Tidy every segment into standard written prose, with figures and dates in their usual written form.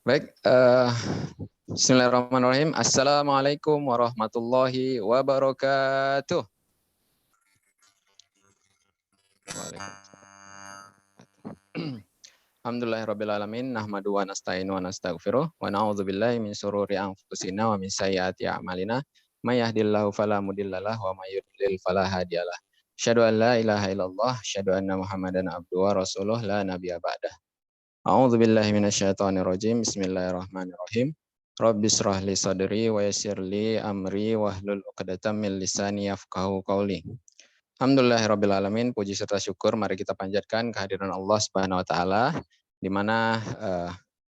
Baik, Bismillahirrahmanirrahim. Assalamualaikum warahmatullahi wabarakatuh. Alhamdulillahirrabbilalamin. Nahmadu wa nasta'inu wa nastaghfiruh. Wa na'udzubillahi min syururi anfusina wa min sayyiati a'malina. May yahdihillahu fala mudhillalah wa may yudlil fala hadiyalah. Asyhadu an la ilaha illallah, asyhadu anna Muhammadan abduhu wa rasuluh la nabiyya ba'dah. A'udzubillahi minasyaitonir rajim. Bismillahirrahmanirrahim. Rabbi shrah li sadri wa yassir li amri wahlul 'uqdatam min lisani yafqahu qawli. Alhamdulillahirabbil alamin, puji serta syukur mari kita panjatkan kehadiran Allah Subhanahu wa taala di mana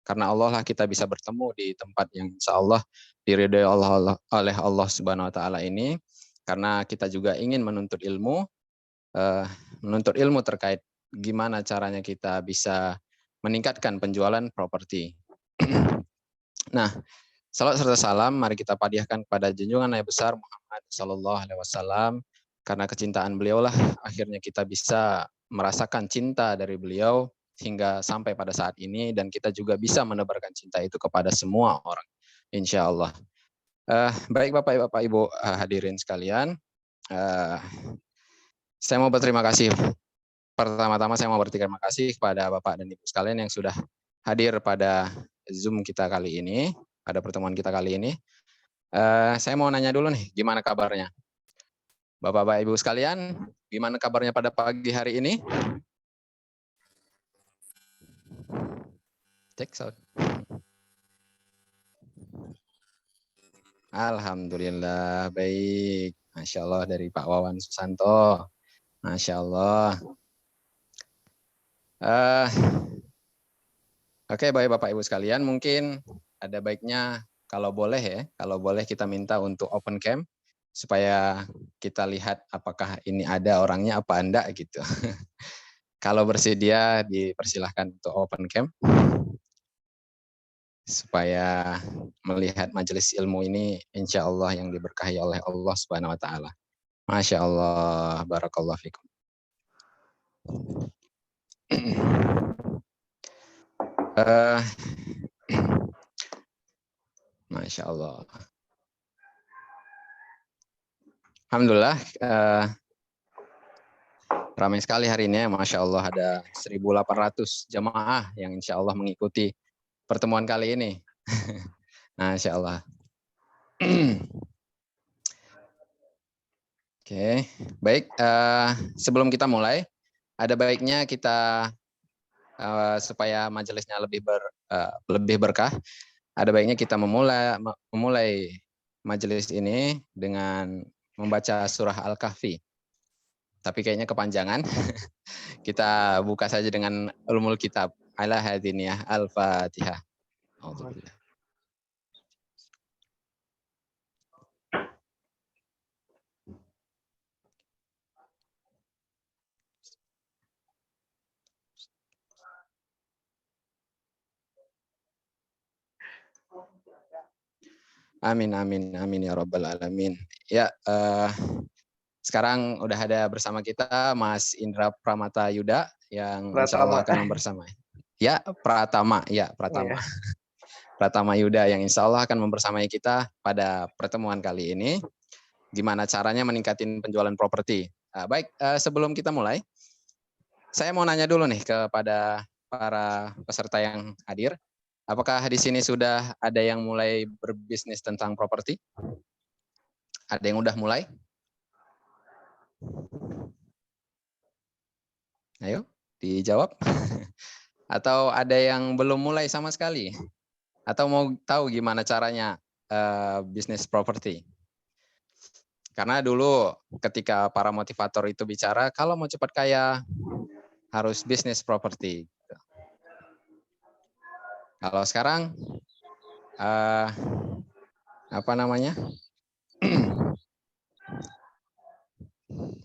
karena Allah lah kita bisa bertemu di tempat yang insyaallah diridhai oleh Allah Subhanahu wa taala ini, karena kita juga ingin menuntut ilmu terkait gimana caranya kita bisa meningkatkan penjualan properti. Nah, salawat serta salam mari kita hadiahkan kepada junjungan Nabi besar Muhammad sallallahu alaihi wasallam, karena kecintaan beliaulah akhirnya kita bisa merasakan cinta dari beliau hingga sampai pada saat ini, dan kita juga bisa menebarkan cinta itu kepada semua orang, insya Allah. Baik Bapak Ibu hadirin sekalian, saya mau berterima kasih. Pertama-tama saya mau berterima kasih kepada Bapak dan Ibu sekalian yang sudah hadir pada Zoom kita kali ini, pada pertemuan kita kali ini. Saya mau nanya dulu nih, gimana kabarnya? Bapak-Bapak Ibu sekalian, gimana kabarnya pada pagi hari ini? Cek sound. Alhamdulillah, baik. Masya Allah dari Pak Wawan Susanto. Masya Allah. Oke, baik Bapak Ibu sekalian, mungkin ada baiknya kalau boleh kita minta untuk open cam supaya kita lihat apakah ini ada orangnya apa enggak gitu. Kalau bersedia dipersilahkan untuk open cam supaya melihat majelis ilmu ini insya Allah yang diberkahi oleh Allah Subhanahu wa taala. Masya Allah, barakallahu fikum. Masya Allah. Alhamdulillah, ramai sekali hari ini. Masya Allah ada 1.800 jamaah yang insya Allah mengikuti pertemuan kali ini. Masya Allah. Oke, baik. Sebelum kita mulai, ada baiknya kita supaya majelisnya lebih berkah, ada baiknya kita memulai majelis ini dengan membaca surah Al-Kahfi. Tapi kayaknya kepanjangan. Kita buka saja dengan ulumul kitab. Ala hadiniyah Al-Fatihah. Alhamdulillah. Amin, amin, amin ya rabbal alamin. Ya, sekarang udah ada bersama kita Mas Indra Pramata Yuda yang insya Allah akan membersamai. Ya, Pratama. Ya. Pratama Yuda yang insya Allah akan membersamai kita pada pertemuan kali ini. Gimana caranya meningkatin penjualan properti. Baik, sebelum kita mulai, saya mau nanya dulu nih kepada para peserta yang hadir. Apakah di sini sudah ada yang mulai berbisnis tentang properti? Ada yang udah mulai? Ayo, dijawab. Atau ada yang belum mulai sama sekali? Atau mau tahu gimana caranya bisnis properti? Karena dulu ketika para motivator itu bicara, kalau mau cepat kaya harus bisnis properti. Kalau sekarang apa namanya?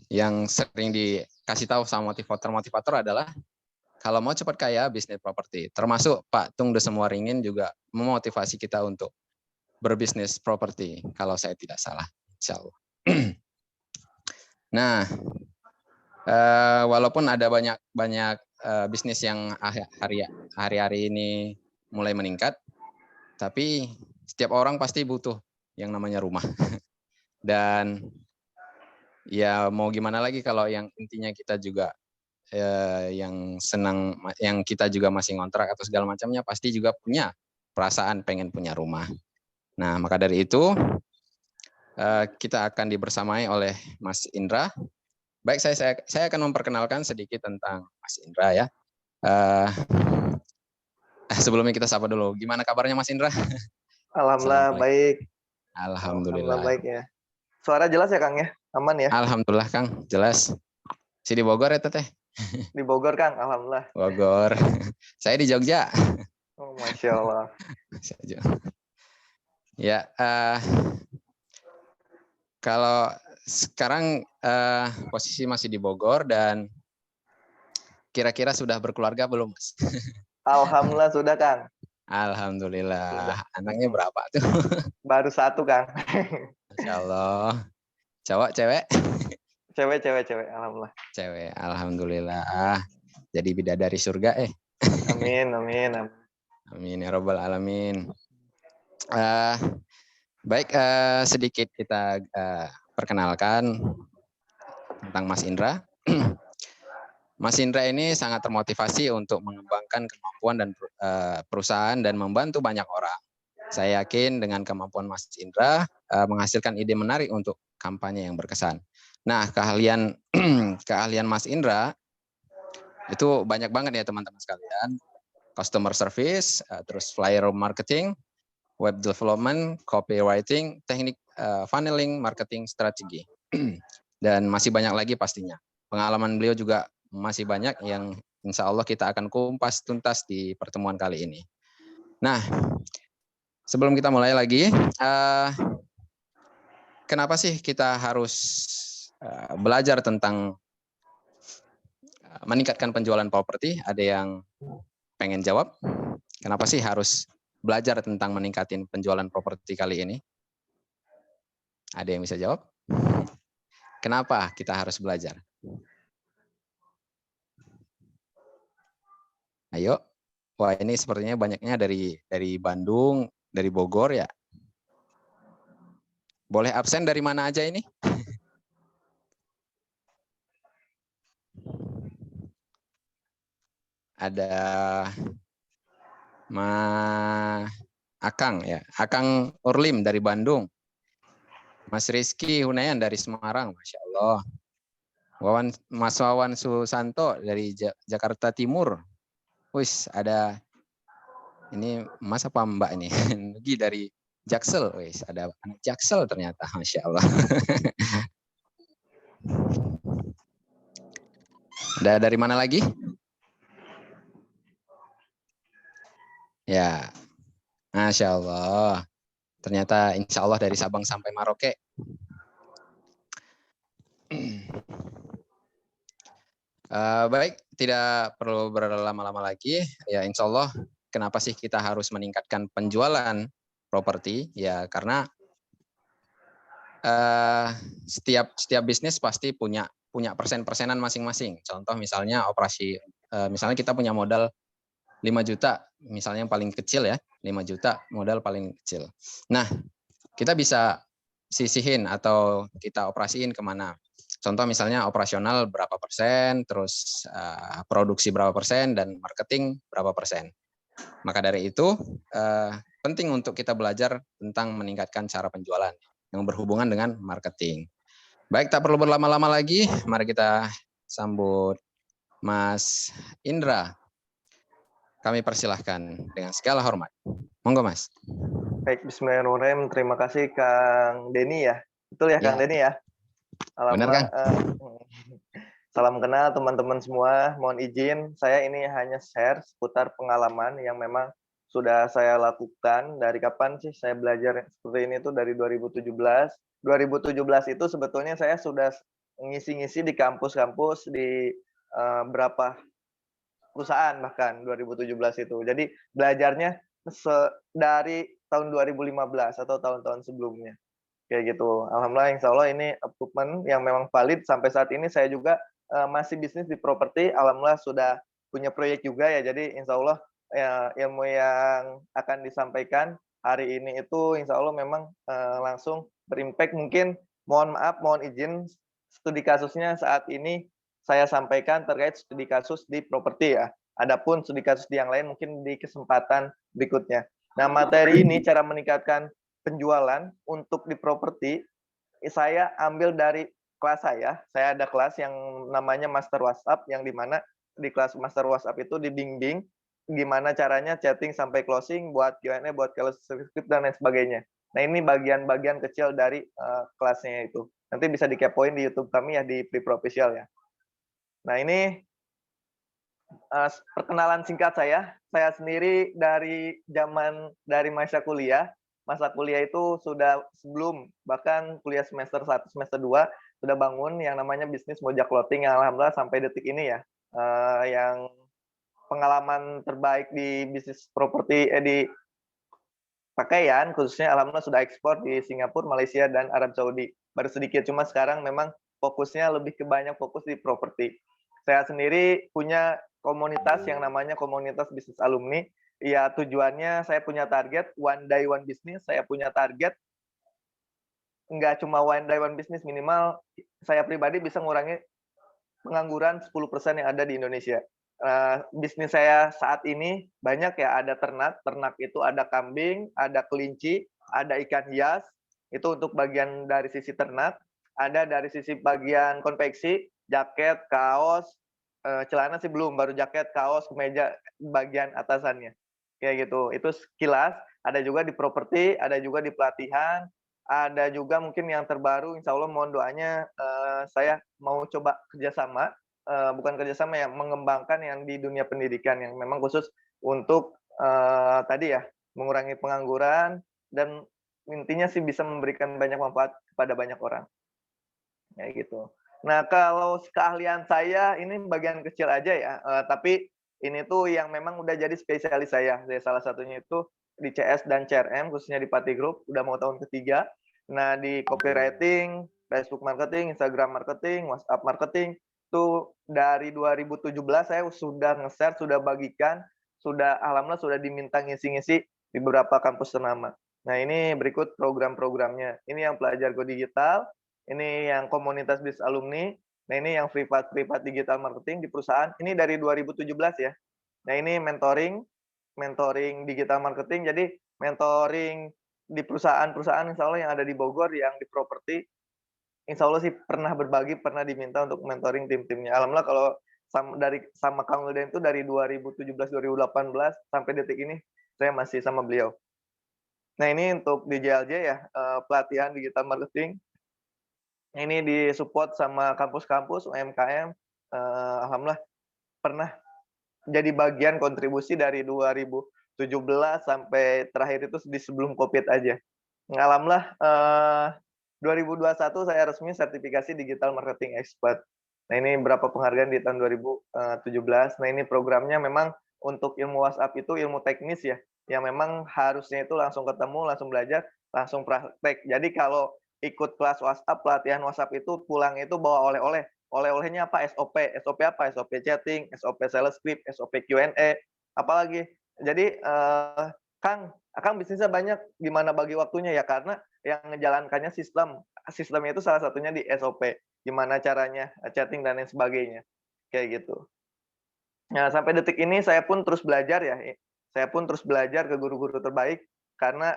Yang sering dikasih tahu sama motivator adalah kalau mau cepat kaya bisnis properti. Termasuk Pak Tung Desemuaringin juga memotivasi kita untuk berbisnis properti kalau saya tidak salah, insya Allah. Nah, walaupun ada banyak bisnis yang hari-hari ini mulai meningkat, Tapi setiap orang pasti butuh yang namanya rumah. Dan ya mau gimana lagi kalau yang intinya kita juga yang senang, yang kita juga masih ngontrak atau segala macamnya, pasti juga punya perasaan pengen punya rumah. Nah, maka dari itu kita akan dibersamai oleh Mas Indra. Baik, saya akan memperkenalkan sedikit tentang Mas Indra ya. Sebelumnya kita sapa dulu. Gimana kabarnya Mas Indra? Alhamdulillah baik. Alhamdulillah Alhamdulillah. baik ya. Suara jelas ya Kang ya? Aman ya? Alhamdulillah Kang, jelas. Si di Bogor ya Teteh? Di Bogor Kang, alhamdulillah. Bogor. Saya di Jogja. Oh, Masya Allah. Ya, kalau sekarang posisi masih di Bogor dan kira-kira sudah berkeluarga belum, Mas? Alhamdulillah sudah Kang. Alhamdulillah. Sudah. Anaknya berapa tuh? Baru 1 Kang. Masya Allah. Cowok, cewek? Cewek, alhamdulillah. Cewek, alhamdulillah. Jadi bidadari surga Amin, amin. Amin ya robbal alamin. Baik, sedikit kita perkenalkan tentang Mas Indra. Mas Indra ini sangat termotivasi untuk mengembangkan kemampuan dan perusahaan dan membantu banyak orang. Saya yakin dengan kemampuan Mas Indra menghasilkan ide menarik untuk kampanye yang berkesan. Nah, keahlian Mas Indra itu banyak banget ya teman-teman sekalian. Customer service, terus flyer marketing, web development, copywriting, teknik funneling, marketing strategi. Dan masih banyak lagi pastinya. Pengalaman beliau juga masih banyak yang insya Allah kita akan kumpas tuntas di pertemuan kali ini. Nah, sebelum kita mulai lagi, kenapa sih kita harus belajar tentang meningkatkan penjualan properti? Ada yang pengen jawab? Kenapa sih harus belajar tentang meningkatin penjualan properti kali ini? Ada yang bisa jawab? Kenapa kita harus belajar? Ayo. Wah, ini sepertinya banyaknya dari Bandung, dari Bogor ya. Boleh absen dari mana aja ini? Ada Akang ya, Akang Urlim dari Bandung. Mas Rizky Hunayan dari Semarang, Masya Allah. Mas Wawan Susanto dari Jakarta Timur. Wis, ada ini Mas apa Mbak ini? Nugi dari Jaksel, wis ada anak Jaksel ternyata, Masya Allah. Dari mana lagi? Ya, Masya Allah. Ternyata insya Allah dari Sabang sampai Maroke. Baik, tidak perlu berlama-lama lagi. Ya, insya Allah, kenapa sih kita harus meningkatkan penjualan properti? Ya, karena setiap bisnis pasti punya persen-persenan masing-masing. Contoh misalnya misalnya kita punya modal 5 juta, misalnya yang paling kecil ya, 5 juta modal paling kecil. Nah, kita bisa sisihin atau kita operasiin kemana. Contoh misalnya operasional berapa persen, terus produksi berapa persen, dan marketing berapa persen. Maka dari itu penting untuk kita belajar tentang meningkatkan cara penjualan yang berhubungan dengan marketing. Baik, tak perlu berlama-lama lagi, mari kita sambut Mas Indra. Kami persilahkan dengan segala hormat. Monggo Mas. Baik, bismillahirrahmanirrahim. Terima kasih Kang Denny ya. Betul ya Kang Denny ya? Benar Kang. Salam kenal teman-teman semua. Mohon izin, saya ini hanya share seputar pengalaman yang memang sudah saya lakukan. Dari kapan sih saya belajar seperti ini tuh dari 2017. 2017 itu sebetulnya saya sudah ngisi-ngisi di kampus-kampus di berapa perusahaan bahkan 2017 itu. Jadi belajarnya dari tahun 2015 atau tahun-tahun sebelumnya. Kayak gitu. Alhamdulillah insya Allah ini improvement yang memang valid sampai saat ini. Saya juga masih bisnis di properti. Alhamdulillah sudah punya proyek juga ya. Jadi insya Allah ilmu yang akan disampaikan hari ini itu insya Allah memang langsung berimpact. Mungkin mohon maaf, mohon izin studi kasusnya saat ini saya sampaikan terkait studi kasus di properti ya. Adapun studi kasus di yang lain mungkin di kesempatan berikutnya. Nah, materi ini cara meningkatkan penjualan untuk di properti saya ambil dari kelas saya. Saya ada kelas yang namanya Master WhatsApp yang di mana di kelas Master WhatsApp itu dibimbing gimana caranya chatting sampai closing, buat Q&A, buat close script dan lain sebagainya. Nah, ini bagian-bagian kecil dari kelasnya itu. Nanti bisa dikepoin di YouTube kami ya di Free Official ya. Nah, ini perkenalan singkat saya. Saya sendiri dari masa kuliah. Masa kuliah itu sudah sebelum bahkan kuliah semester 1, semester 2 sudah bangun yang namanya bisnis Mojak Clothing yang alhamdulillah sampai detik ini ya. Yang pengalaman terbaik di bisnis properti di pakaian khususnya alhamdulillah sudah ekspor di Singapura, Malaysia dan Arab Saudi. Baru sedikit, cuma sekarang memang fokusnya lebih ke banyak fokus di properti. Saya sendiri punya komunitas yang namanya komunitas bisnis alumni. Ya tujuannya saya punya target one day one business. Saya punya target nggak cuma one day one business, minimal saya pribadi bisa ngurangi pengangguran 10% yang ada di Indonesia. Bisnis saya saat ini banyak ya, ada ternak itu ada kambing, ada kelinci, ada ikan hias, itu untuk bagian dari sisi ternak, ada dari sisi bagian konveksi, jaket, kaos, celana sih belum, baru jaket, kaos, kemeja bagian atasannya. Kayak gitu. Itu sekilas, ada juga di properti, ada juga di pelatihan, ada juga mungkin yang terbaru insya Allah mohon doanya saya mau coba kerjasama, bukan kerjasama ya, mengembangkan yang di dunia pendidikan yang memang khusus untuk tadi ya, mengurangi pengangguran dan intinya sih bisa memberikan banyak manfaat kepada banyak orang. Kayak gitu. Nah, kalau keahlian saya ini bagian kecil aja ya, tapi ini tuh yang memang udah jadi spesialis saya. Salah satunya itu di CS dan CRM, khususnya di Pati Group, udah mau tahun ketiga. Nah, di copywriting, Facebook marketing, Instagram marketing, WhatsApp marketing, itu dari 2017 saya sudah nge-share, sudah bagikan, sudah alhamdulillah sudah diminta ngisi-ngisi di beberapa kampus ternama. Nah, ini berikut program-programnya. Ini yang pelajar Go Digital, ini yang komunitas bis alumni, nah ini yang privat digital marketing di perusahaan, ini dari 2017 ya. Nah ini mentoring digital marketing, jadi mentoring di perusahaan-perusahaan insya Allah yang ada di Bogor, yang di properti, insya Allah sih pernah berbagi, pernah diminta untuk mentoring tim-timnya. Alhamdulillah kalau sama Kang Wildan itu dari 2017-2018 sampai detik ini, saya masih sama beliau. Nah ini untuk di JLJ ya, pelatihan digital marketing, ini disupport sama kampus-kampus UMKM, alhamdulillah pernah jadi bagian kontribusi dari 2017 sampai terakhir itu di sebelum Covid aja. Alhamdulillah 2021 saya resmi sertifikasi digital marketing expert. Nah, ini berapa penghargaan di tahun 2017. Nah, ini programnya memang untuk ilmu WhatsApp itu ilmu teknis ya, yang memang harusnya itu langsung ketemu, langsung belajar, langsung praktek. Jadi kalau ikut kelas WhatsApp, pelatihan WhatsApp itu pulang itu bawa oleh-oleh. Oleh-olehnya apa? SOP. SOP apa? SOP chatting, SOP sales script, SOP Q&A, apalagi. Jadi Kang bisnisnya banyak, gimana bagi waktunya ya? Karena yang menjalankannya sistemnya itu salah satunya di SOP, gimana caranya chatting dan lain sebagainya, kayak gitu. Nah, sampai detik ini saya pun terus belajar ya, saya pun terus belajar ke guru-guru terbaik, karena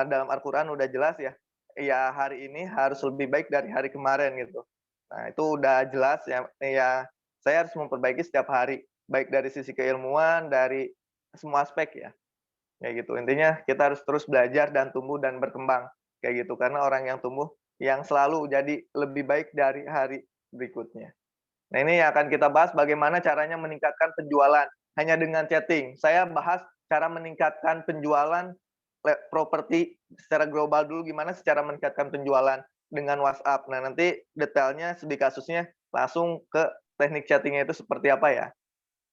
dalam Al-Quran udah jelas ya, ya hari ini harus lebih baik dari hari kemarin gitu. Nah itu udah jelas ya, ya saya harus memperbaiki setiap hari, baik dari sisi keilmuan, dari semua aspek ya. Kayak gitu. Intinya kita harus terus belajar dan tumbuh dan berkembang, kayak gitu. Karena orang yang tumbuh yang selalu jadi lebih baik dari hari berikutnya. Nah, ini yang akan kita bahas bagaimana caranya meningkatkan penjualan hanya dengan chatting. Saya bahas cara meningkatkan penjualan properti secara global dulu, gimana secara meningkatkan penjualan dengan WhatsApp. Nah, nanti detailnya studi kasusnya langsung ke teknik chattingnya itu seperti apa ya.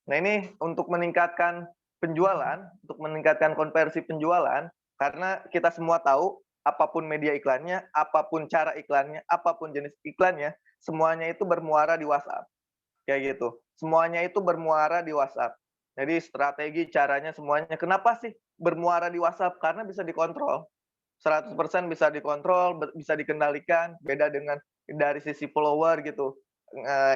Nah, ini untuk meningkatkan penjualan, untuk meningkatkan konversi penjualan, karena kita semua tahu apapun media iklannya, apapun cara iklannya, apapun jenis iklannya, semuanya itu bermuara di WhatsApp. Kayak gitu. Semuanya itu bermuara di WhatsApp. Jadi strategi, caranya, semuanya. Kenapa sih bermuara di WhatsApp? Karena bisa dikontrol. 100% bisa dikontrol, bisa dikendalikan, beda dengan dari sisi follower gitu,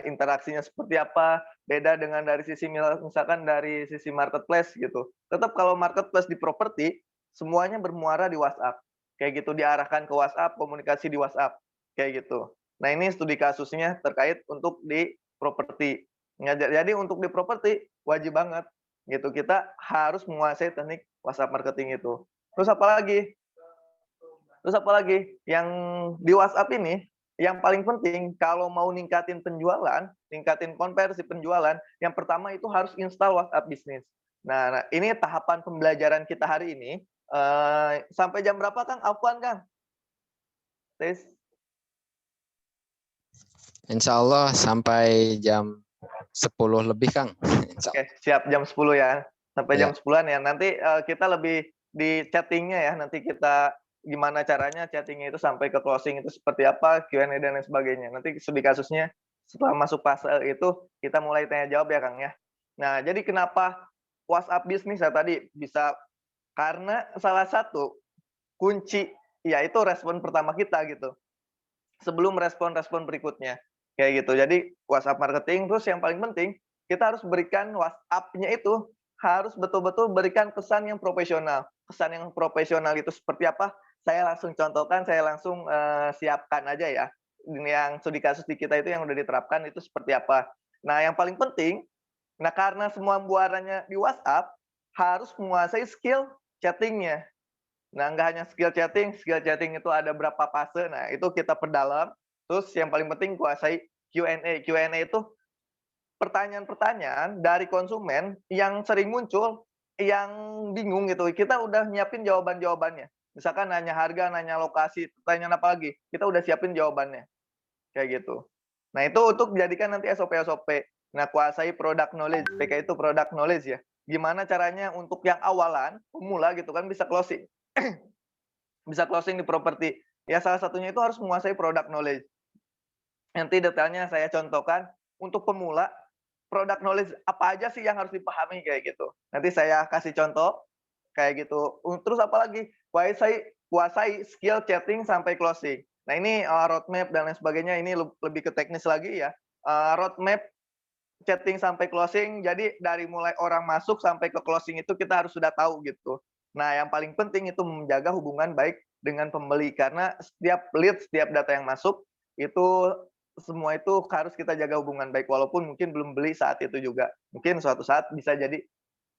interaksinya seperti apa, beda dengan dari sisi misalkan dari sisi marketplace gitu. Tetap kalau marketplace di properti, semuanya bermuara di WhatsApp, kayak gitu, diarahkan ke WhatsApp, komunikasi di WhatsApp, kayak gitu. Nah, ini studi kasusnya terkait untuk di properti. Jadi untuk di properti wajib banget gitu, kita harus menguasai teknik WhatsApp marketing itu. Terus apalagi? Terus apalagi, yang di WhatsApp ini, yang paling penting kalau mau ningkatin penjualan, ningkatin konversi penjualan, yang pertama itu harus install WhatsApp Business. Nah, ini tahapan pembelajaran kita hari ini, sampai jam berapa Kang? Afwan Kang? Tes. Insya Allah sampai jam 10 lebih, Kang. Insya Oke, siap jam 10 ya. Sampai Allah. Ya. jam 10-an ya. Nanti, kita lebih di chatting-nya ya, nanti kita gimana caranya chatting-nya itu sampai ke closing itu seperti apa, Q&A dan lain sebagainya. Nanti studi kasusnya setelah masuk fase itu, kita mulai tanya jawab ya, Kang, ya. Nah, jadi kenapa WhatsApp Business ya tadi bisa karena salah satu kunci, yaitu respon pertama kita gitu, sebelum respon-respon berikutnya, kayak gitu. Jadi WhatsApp marketing, terus yang paling penting, kita harus berikan WhatsApp-nya itu, harus betul-betul berikan pesan yang profesional. Pesan yang profesional itu seperti apa, saya langsung contohkan, saya langsung, siapkan aja ya. Yang studi kasus di kita itu yang udah diterapkan itu seperti apa. Nah, yang paling penting, nah karena semua buarannya di WhatsApp, harus menguasai skill chatting-nya. Nah, nggak hanya skill chatting itu ada berapa fase, nah itu kita perdalam. Terus yang paling penting kuasai Q&A. Q&A itu pertanyaan-pertanyaan dari konsumen yang sering muncul, yang bingung gitu, kita udah nyiapin jawaban-jawabannya. Misalkan nanya harga, nanya lokasi, pertanyaan apa lagi, kita udah siapin jawabannya, kayak gitu. Nah, itu untuk dijadikan nanti SOP-SOP. Nah, kuasai product knowledge, PK itu product knowledge ya. Gimana caranya untuk yang awalan, pemula gitu kan bisa closing. Bisa closing di properti. Ya salah satunya itu harus menguasai product knowledge. Nanti detailnya saya contohkan untuk pemula, product knowledge apa aja sih yang harus dipahami kayak gitu. Nanti saya kasih contoh kayak gitu. Terus apalagi kuasai skill chatting sampai closing. Nah ini roadmap dan lain sebagainya ini lebih ke teknis lagi ya. Roadmap chatting sampai closing, jadi dari mulai orang masuk sampai ke closing itu kita harus sudah tahu gitu. Nah, yang paling penting itu menjaga hubungan baik dengan pembeli karena setiap lead, setiap data yang masuk itu semua itu harus kita jaga hubungan baik walaupun mungkin belum beli saat itu juga. Mungkin suatu saat bisa jadi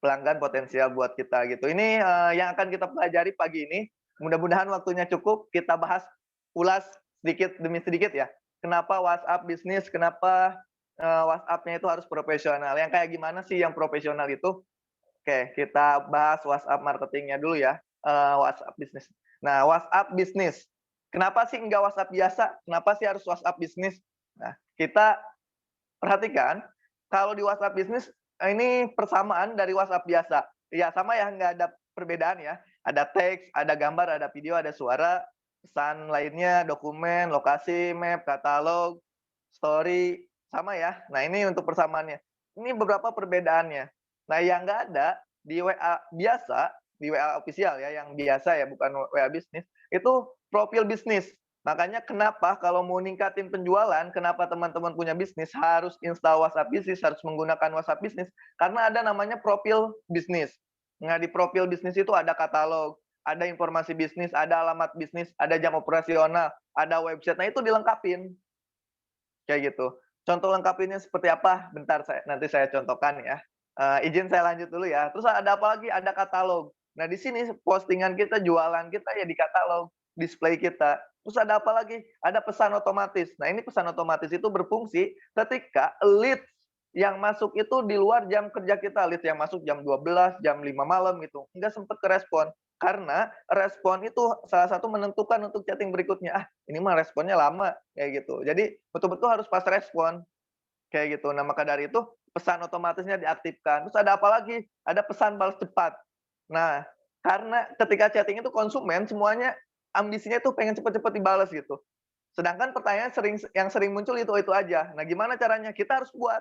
pelanggan potensial buat kita gitu. Ini yang akan kita pelajari pagi ini. Mudah-mudahan waktunya cukup. Kita bahas ulas sedikit demi sedikit ya. Kenapa WhatsApp bisnis? Kenapa WhatsApp-nya itu harus profesional? Yang kayak gimana sih yang profesional itu? Oke, kita bahas WhatsApp marketingnya dulu ya. WhatsApp bisnis. Nah, WhatsApp bisnis. Kenapa sih enggak WhatsApp biasa? Kenapa sih harus WhatsApp bisnis? Nah, kita perhatikan, kalau di WhatsApp bisnis, ini persamaan dari WhatsApp biasa. Ya sama ya, nggak ada perbedaan ya. Ada teks, ada gambar, ada video, ada suara, pesan lainnya, dokumen, lokasi, map, katalog, story, sama ya. Nah ini untuk persamaannya. Ini beberapa perbedaannya. Nah yang nggak ada di WA biasa, di WA official ya, yang biasa ya, bukan WA bisnis, itu profil bisnis. Makanya kenapa kalau mau ningkatin penjualan, kenapa teman-teman punya bisnis harus install WhatsApp bisnis, harus menggunakan WhatsApp bisnis, karena ada namanya profil bisnis. Nah, di profil bisnis itu ada katalog, ada informasi bisnis, ada alamat bisnis, ada jam operasional, ada website. Nah, itu dilengkapin. Kayak gitu. Contoh lengkapinnya seperti apa? Bentar nanti saya contohkan ya. Izin saya lanjut dulu ya. Terus ada apa lagi? Ada katalog. Nah, di sini postingan kita, jualan kita ya di katalog, display kita. Terus ada apa lagi? Ada pesan otomatis. Nah, ini pesan otomatis itu berfungsi ketika lead yang masuk itu di luar jam kerja kita. Lead yang masuk jam 12, jam 5 malam gitu. Nggak sempat kerespon. Karena respon itu salah satu menentukan untuk chatting berikutnya. Ah, ini mah responnya lama, kayak gitu. Jadi betul-betul harus pas respon, kayak gitu. Nah, maka dari itu pesan otomatisnya diaktifkan. Terus ada apa lagi? Ada pesan balas cepat. Nah, karena ketika chatting itu konsumen semuanya ambisinya tuh pengen cepet-cepet dibalas gitu. Sedangkan pertanyaan yang sering muncul itu aja. Nah, gimana caranya? Kita harus buat.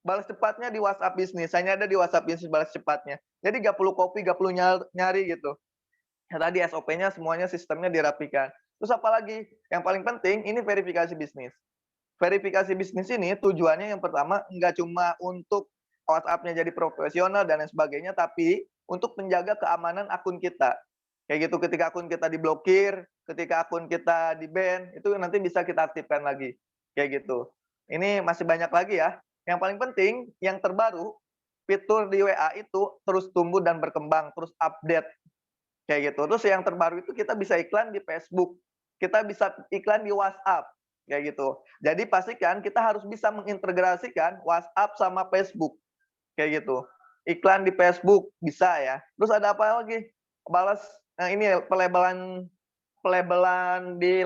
balas cepatnya di WhatsApp bisnis, hanya ada di WhatsApp bisnis balas cepatnya. Jadi nggak perlu copy, nggak perlu nyari gitu. Ya tadi SOP-nya semuanya sistemnya dirapikan. Terus apalagi? Yang paling penting ini verifikasi bisnis. Verifikasi bisnis ini tujuannya yang pertama nggak cuma untuk WhatsApp-nya jadi profesional dan lain sebagainya, tapi untuk menjaga keamanan akun kita. Kayak gitu, ketika akun kita diblokir, ketika akun kita di-ban, itu nanti bisa kita aktifkan lagi. Kayak gitu. Ini masih banyak lagi ya. Yang paling penting, yang terbaru, fitur di WA itu terus tumbuh dan berkembang, terus update. Kayak gitu. Terus yang terbaru itu kita bisa iklan di Facebook, kita bisa iklan di WhatsApp, kayak gitu. Jadi pastikan kita harus bisa mengintegrasikan WhatsApp sama Facebook, kayak gitu. Iklan di Facebook bisa ya. Terus ada apa lagi? Balas ini pelabelan pelabelan di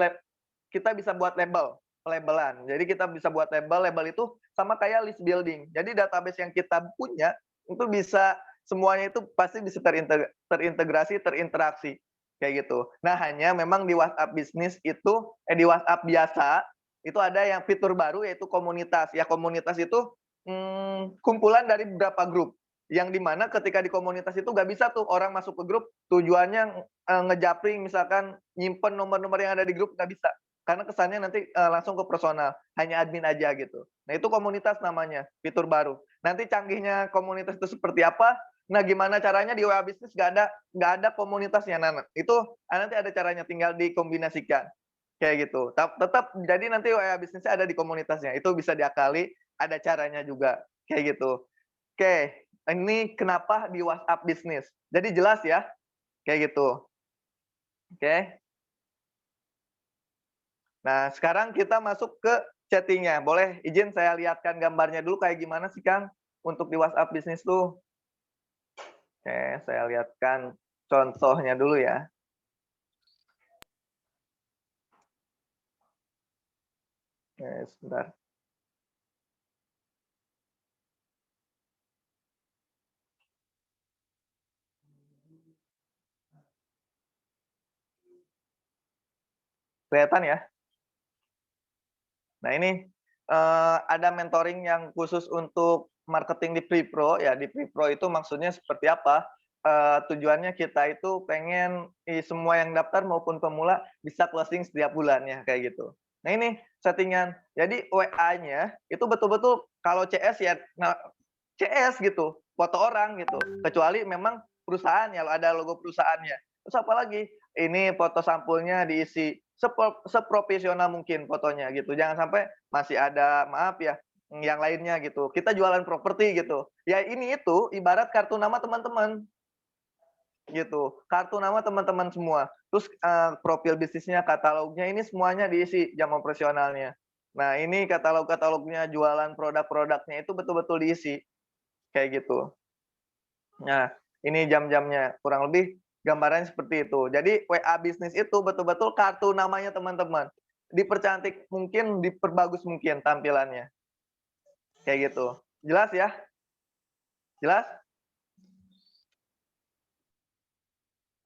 kita bisa buat label, pelabelan. Jadi kita bisa buat label, label itu sama kayak list building. Jadi database yang kita punya itu bisa semuanya itu pasti bisa terintegrasi, terinteraksi kayak gitu. Nah, hanya memang di WhatsApp bisnis itu di WhatsApp biasa itu ada yang fitur baru yaitu komunitas. Ya komunitas itu kumpulan dari beberapa grup yang dimana ketika di komunitas itu nggak bisa tuh orang masuk ke grup tujuannya ngejapring misalkan nyimpen nomor-nomor yang ada di grup nggak bisa karena kesannya nanti langsung ke personal, hanya admin aja gitu. Nah itu komunitas namanya, fitur baru. Nanti canggihnya komunitas itu seperti apa? Nah gimana caranya di WA Business nggak ada komunitasnya. Nah itu nanti ada caranya, tinggal dikombinasikan kayak gitu. Tetap jadi nanti WA Business ada di komunitasnya. Itu bisa diakali, ada caranya juga kayak gitu. Oke, ini kenapa di WhatsApp Business. Jadi jelas ya, kayak gitu. Oke. Nah, sekarang kita masuk ke chatting-nya. Boleh izin saya lihatkan gambarnya dulu kayak gimana sih, Kang, untuk di WhatsApp bisnis tuh? Oke, saya lihatkan contohnya dulu ya. Oke, sebentar. Kelihatan ya? Nah, ini ada mentoring yang khusus untuk marketing di Pripro ya. Di Pripro itu maksudnya seperti apa? Tujuannya kita itu pengen semua yang daftar maupun pemula bisa closing setiap bulannya kayak gitu. Nah, ini settingan. Jadi WA-nya itu betul-betul kalau CS ya CS gitu, foto orang gitu. Kecuali memang perusahaan ya, ada logo perusahaannya. Terus apalagi? Ini foto sampulnya diisi seprofesional mungkin fotonya gitu. Jangan sampai masih ada maaf ya, yang lainnya gitu. Kita jualan properti gitu. Ya ini itu ibarat kartu nama teman-teman gitu. Kartu nama teman-teman semua. Terus profil bisnisnya, katalognya ini semuanya diisi jam operasionalnya. Nah, ini katalognya, jualan produk-produknya itu betul-betul diisi kayak gitu. Nah, ini jam-jamnya, kurang lebih gambarannya seperti itu. Jadi WA bisnis itu betul-betul kartu namanya teman-teman. Dipercantik mungkin, diperbagus mungkin tampilannya. Kayak gitu. Jelas ya? Jelas?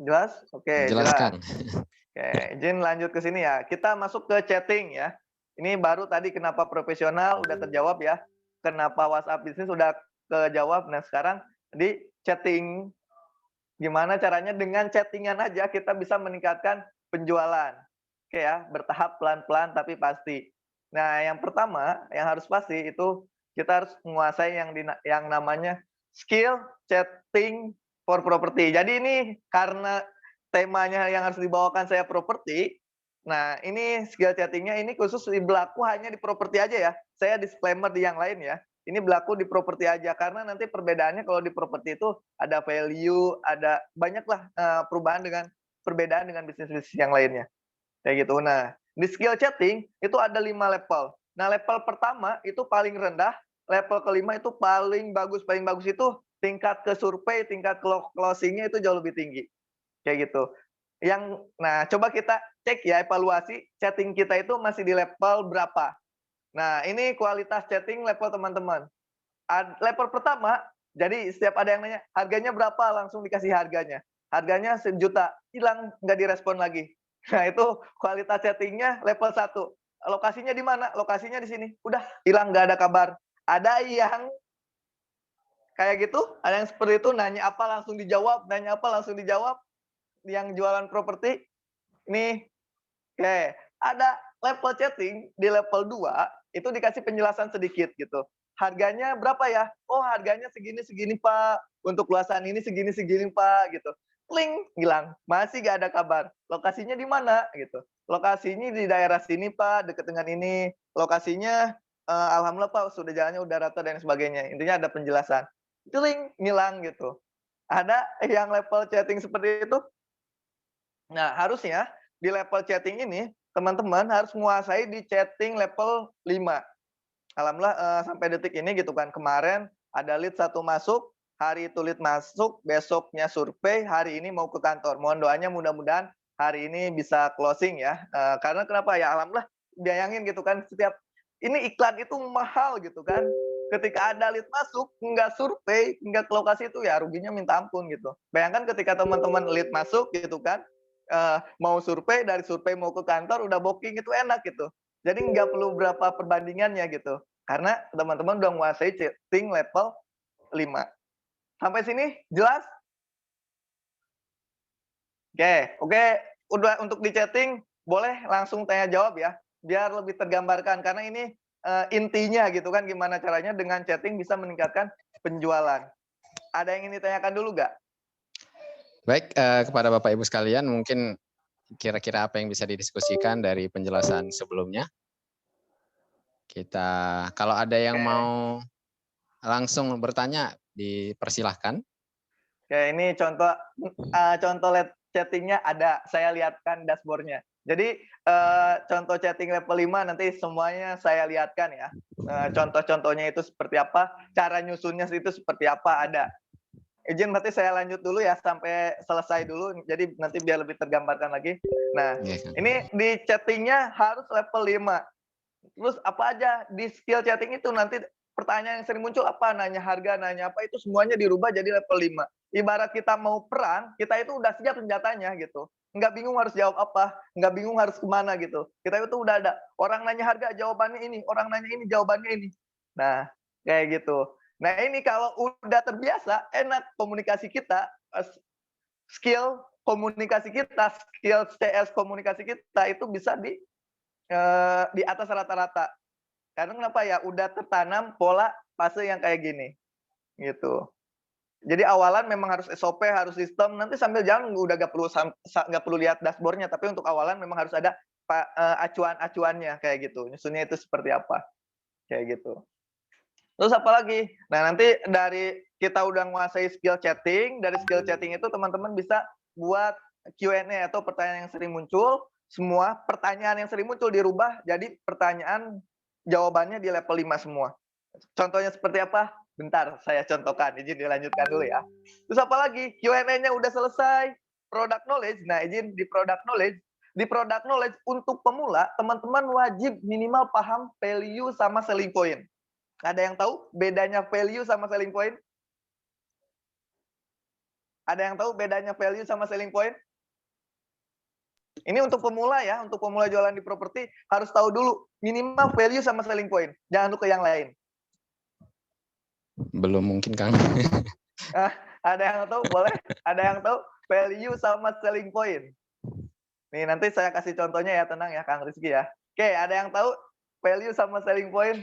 Jelas? Oke, Jelas, jelas. Kang. Oke, izin lanjut ke sini ya. Kita masuk ke chatting ya. Ini baru tadi kenapa profesional udah terjawab ya. Kenapa WhatsApp bisnis udah kejawab. Nah, sekarang di chatting. Gimana caranya dengan chattingan aja kita bisa meningkatkan penjualan. Oke ya, bertahap pelan-pelan tapi pasti. Nah, yang pertama yang harus pasti itu kita harus menguasai yang namanya skill chatting for property. Jadi ini karena temanya yang harus dibawakan saya properti, nah ini skill chattingnya ini khusus berlaku hanya di properti aja ya. Saya disclaimer di yang lain ya. Ini berlaku di properti aja karena nanti perbedaannya kalau di properti itu ada value, ada banyaklah perbedaan dengan bisnis-bisnis yang lainnya. Kayak gitu. Nah, di skill chatting itu ada 5 level. Nah, level pertama itu paling rendah, level kelima itu paling bagus. Paling bagus itu tingkat ke survei, tingkat closing-nya itu jauh lebih tinggi. Kayak gitu. Nah, coba kita cek ya evaluasi chatting kita itu masih di level berapa. Nah, ini kualitas chatting level teman-teman. Level pertama, jadi setiap ada yang nanya, harganya berapa? Langsung dikasih harganya. Harganya 1.000.000, hilang, nggak direspon lagi. Nah, itu kualitas chattingnya level 1. Lokasinya di mana? Lokasinya di sini. Udah, hilang, nggak ada kabar. Ada yang Kayak gitu? Ada yang seperti itu, nanya apa langsung dijawab, nanya apa langsung dijawab, yang jualan properti? Nih, oke, ada level chatting, di level 2 itu dikasih penjelasan sedikit gitu. Harganya berapa ya? Oh, harganya segini-segini, Pak. Untuk luasan ini segini-segini, Pak, gitu. Link, hilang. Masih nggak ada kabar. Lokasinya di mana? Gitu. Lokasinya di daerah sini, Pak, dekat dengan ini. Lokasinya, alhamdulillah, Pak, sudah jalannya udah rata dan sebagainya. Intinya ada penjelasan. Itu link, ngilang gitu. Ada yang level chatting seperti itu. Nah, harusnya di level chatting ini, teman-teman harus menguasai di chatting level 5. Alhamdulillah, sampai detik ini gitu kan, kemarin ada lead 1 masuk, hari itu lead masuk, besoknya survei, hari ini mau ke kantor. Mohon doanya mudah-mudahan hari ini bisa closing ya, karena kenapa ya, alhamdulillah bayangin gitu kan, setiap ini iklan itu mahal gitu kan, ketika ada lead masuk, nggak survei, nggak ke lokasi itu ya ruginya minta ampun gitu. Bayangkan ketika teman-teman lead masuk gitu kan, mau survei, dari survei mau ke kantor udah booking itu enak gitu. Jadi nggak perlu berapa perbandingannya gitu. Karena teman-teman udah menguasai chatting level 5. Sampai sini jelas? Oke, udah untuk di chatting boleh langsung tanya jawab ya, biar lebih tergambarkan karena ini, intinya gitu kan gimana caranya dengan chatting bisa meningkatkan penjualan. Ada yang ingin ditanyakan dulu nggak? Baik, kepada Bapak Ibu sekalian mungkin kira-kira apa yang bisa didiskusikan dari penjelasan sebelumnya? Kalau ada yang Oke. mau langsung bertanya dipersilahkan. Oke, ini contoh chatting-nya ada, saya lihatkan dashboard-nya. Jadi, contoh chatting level 5 nanti semuanya saya lihatkan ya. Contoh-contohnya itu seperti apa, cara nyusunnya itu seperti apa, ada. Izin berarti saya lanjut dulu ya sampai selesai dulu, jadi nanti biar lebih tergambarkan lagi. Nah, Iya kan? ini di chatting-nya harus level 5. Terus apa aja di skill chatting itu nanti pertanyaan yang sering muncul apa, nanya harga, nanya apa, itu semuanya dirubah jadi level 5. Ibarat kita mau perang, kita itu udah siap senjatanya gitu. Nggak bingung harus jawab apa, nggak bingung harus kemana gitu. Kita itu udah ada, orang nanya harga jawabannya ini, orang nanya ini jawabannya ini. Nah, kayak gitu. Nah ini kalau udah terbiasa, enak komunikasi kita, skill komunikasi kita, skill CS komunikasi kita itu bisa di atas rata-rata. Karena kenapa ya, udah tertanam pola fase yang kayak gini, gitu. Jadi awalan memang harus SOP, harus sistem, nanti sambil jalan udah nggak perlu lihat dashboard-nya, tapi untuk awalan memang harus ada acuan-acuannya kayak gitu, nyusunnya itu seperti apa, kayak gitu. Terus apa lagi? Nah, nanti dari kita udah menguasai skill chatting, dari skill chatting itu teman-teman bisa buat Q&A atau pertanyaan yang sering muncul, semua pertanyaan yang sering muncul dirubah jadi pertanyaan jawabannya di level 5 semua. Contohnya seperti apa? Bentar, saya contohkan, izin dilanjutkan dulu ya. Terus apa lagi? Q&A-nya udah selesai, product knowledge. Nah, izin di product knowledge untuk pemula, teman-teman wajib minimal paham value sama selling point. Ada yang tahu bedanya value sama selling point? Ada yang tahu bedanya value sama selling point? Ini untuk pemula ya, untuk pemula jualan di properti harus tahu dulu minimal value sama selling point. Jangan lupa yang lain. Belum mungkin, Kang. Ah, ada yang tahu? Boleh? Ada yang tahu value sama selling point? Nih, nanti saya kasih contohnya ya, tenang ya Kang Rizky ya. Oke, ada yang tahu value sama selling point?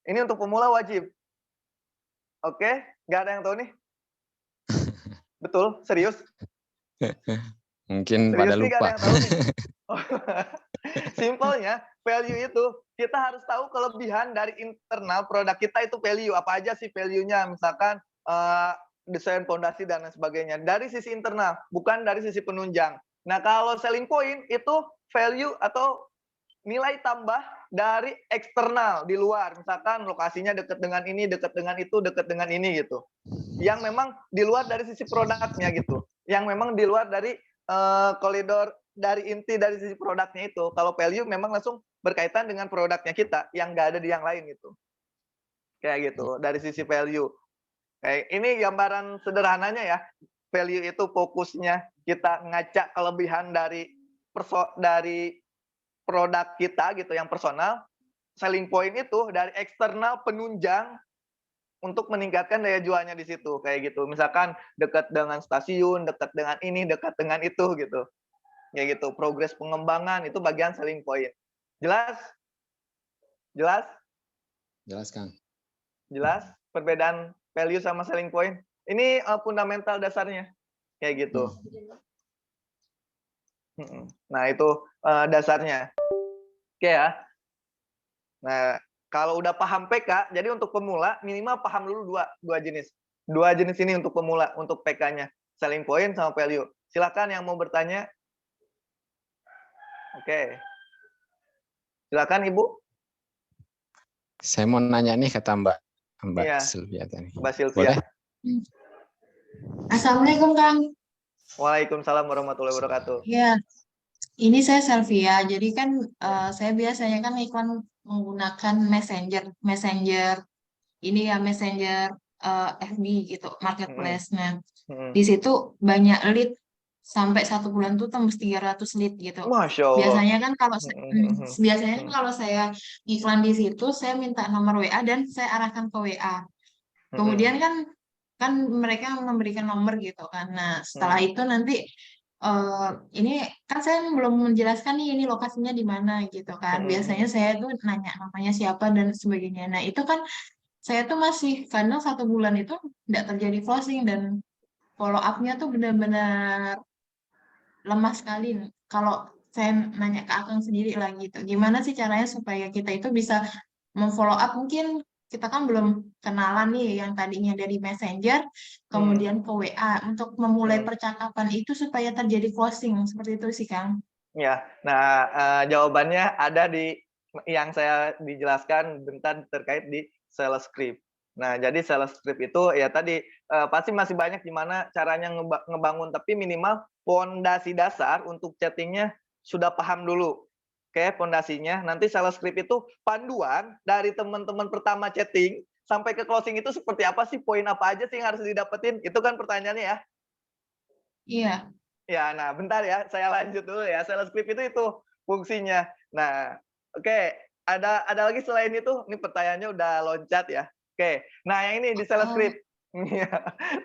Ini untuk pemula wajib. Oke, nggak ada yang tahu nih? Betul? Serius? Mungkin pada Serius nih nggak ada lupa. yang tahu nih? Simpelnya, value itu kita harus tahu kelebihan dari internal produk kita itu value. Apa aja sih value-nya? Misalkan desain fondasi dan lain sebagainya. Dari sisi internal, bukan dari sisi penunjang. Nah, kalau selling point itu value atau nilai tambah dari eksternal di luar. Misalkan lokasinya dekat dengan ini, dekat dengan itu, dekat dengan ini gitu. Yang memang di luar dari sisi produknya gitu. Yang memang di luar dari koridor dari inti dari sisi produknya itu. Kalau value memang langsung berkaitan dengan produknya kita yang nggak ada di yang lain gitu. Kayak gitu dari sisi value. Kayak ini gambaran sederhananya ya. Value itu fokusnya kita ngacak kelebihan dari produk kita gitu yang personal. selling point itu dari eksternal penunjang untuk meningkatkan daya jualnya di situ, kayak gitu. Misalkan dekat dengan stasiun, dekat dengan ini, dekat dengan itu gitu. Kayak gitu. Progres pengembangan itu bagian selling point. Jelas? Jelas? Jelas, Kang. Jelas? Perbedaan value sama selling point? Ini fundamental dasarnya. Kayak gitu. Nah, itu dasarnya. Oke ya. Nah, kalau udah paham PK, jadi untuk pemula minimal paham dulu dua jenis. Dua jenis ini untuk pemula, untuk PK-nya. Selling point sama value. Silakan yang mau bertanya. Oke. Silakan Ibu. Saya mau nanya nih kata Mbak Iya, Sylvia tadi. Mbak Sylvia. Boleh? Assalamualaikum, Kang. Waalaikumsalam warahmatullahi wabarakatuh. Ya, ini saya Selvia. Jadi kan saya biasanya kan iklan menggunakan Messenger ini ya Messenger FB gitu, Mm-mm. marketplace. Nah, Mm-mm. di situ banyak lead sampai 1 bulan tuh tembus 300 lead gitu. Masya Allah. Biasanya kan Mm-mm. biasanya kan kalau saya iklan di situ, saya minta nomor WA dan saya arahkan ke WA. Kemudian kan mereka memberikan nomor gitu kan. Nah, setelah itu nanti ini kan saya belum menjelaskan nih ini lokasinya di mana gitu kan. Biasanya saya tuh nanya namanya siapa dan sebagainya. Nah, itu kan saya tuh masih kadang 1 bulan itu tidak terjadi closing dan follow up-nya tuh benar-benar lemah sekali. Kalau saya nanya ke Akang sendiri lah gitu. Gimana sih caranya supaya kita itu bisa memfollow up, mungkin kita kan belum kenalan nih yang tadinya dari Messenger kemudian ke WA untuk memulai percakapan itu supaya terjadi closing seperti itu sih Kang. Ya, nah jawabannya ada di yang saya dijelaskan bentar terkait di sales script. Nah, jadi sales script itu ya tadi pasti masih banyak gimana caranya ngebangun, tapi minimal fondasi dasar untuk chattingnya sudah paham dulu. Oke, fondasinya. Nanti sales script itu panduan dari teman-teman pertama chatting sampai ke closing itu seperti apa sih, poin apa aja sih yang harus didapetin? Itu kan pertanyaannya ya. Iya. Ya, nah bentar ya, saya lanjut dulu ya. Sales script itu fungsinya. Nah, oke, ada lagi selain itu, ini pertanyaannya udah loncat ya. Oke, nah yang ini di sales script.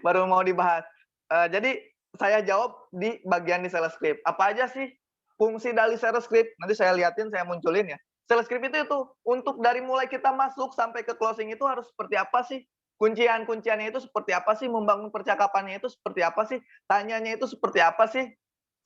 Baru mau dibahas. Jadi saya jawab di bagian di sales script. Apa aja sih fungsi dari sales script? Nanti saya liatin, saya munculin ya. Sales script itu untuk dari mulai kita masuk sampai ke closing itu harus seperti apa sih? Kuncian-kunciannya itu seperti apa sih? Membangun percakapannya itu seperti apa sih? Tanyanya itu seperti apa sih?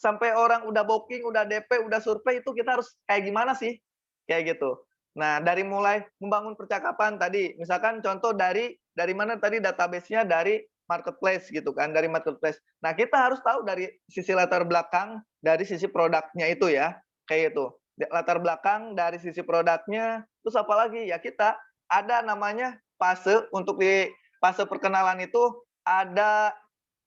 Sampai orang udah booking, udah DP, udah survei itu kita harus kayak gimana sih? Kayak gitu. Nah, dari mulai membangun percakapan tadi, misalkan contoh dari mana tadi database-nya dari marketplace gitu kan, dari marketplace. Nah, kita harus tahu dari sisi latar belakang, dari sisi produknya itu ya, kayak itu. Latar belakang dari sisi produknya, terus apa lagi? Ya kita ada namanya fase untuk di fase perkenalan itu ada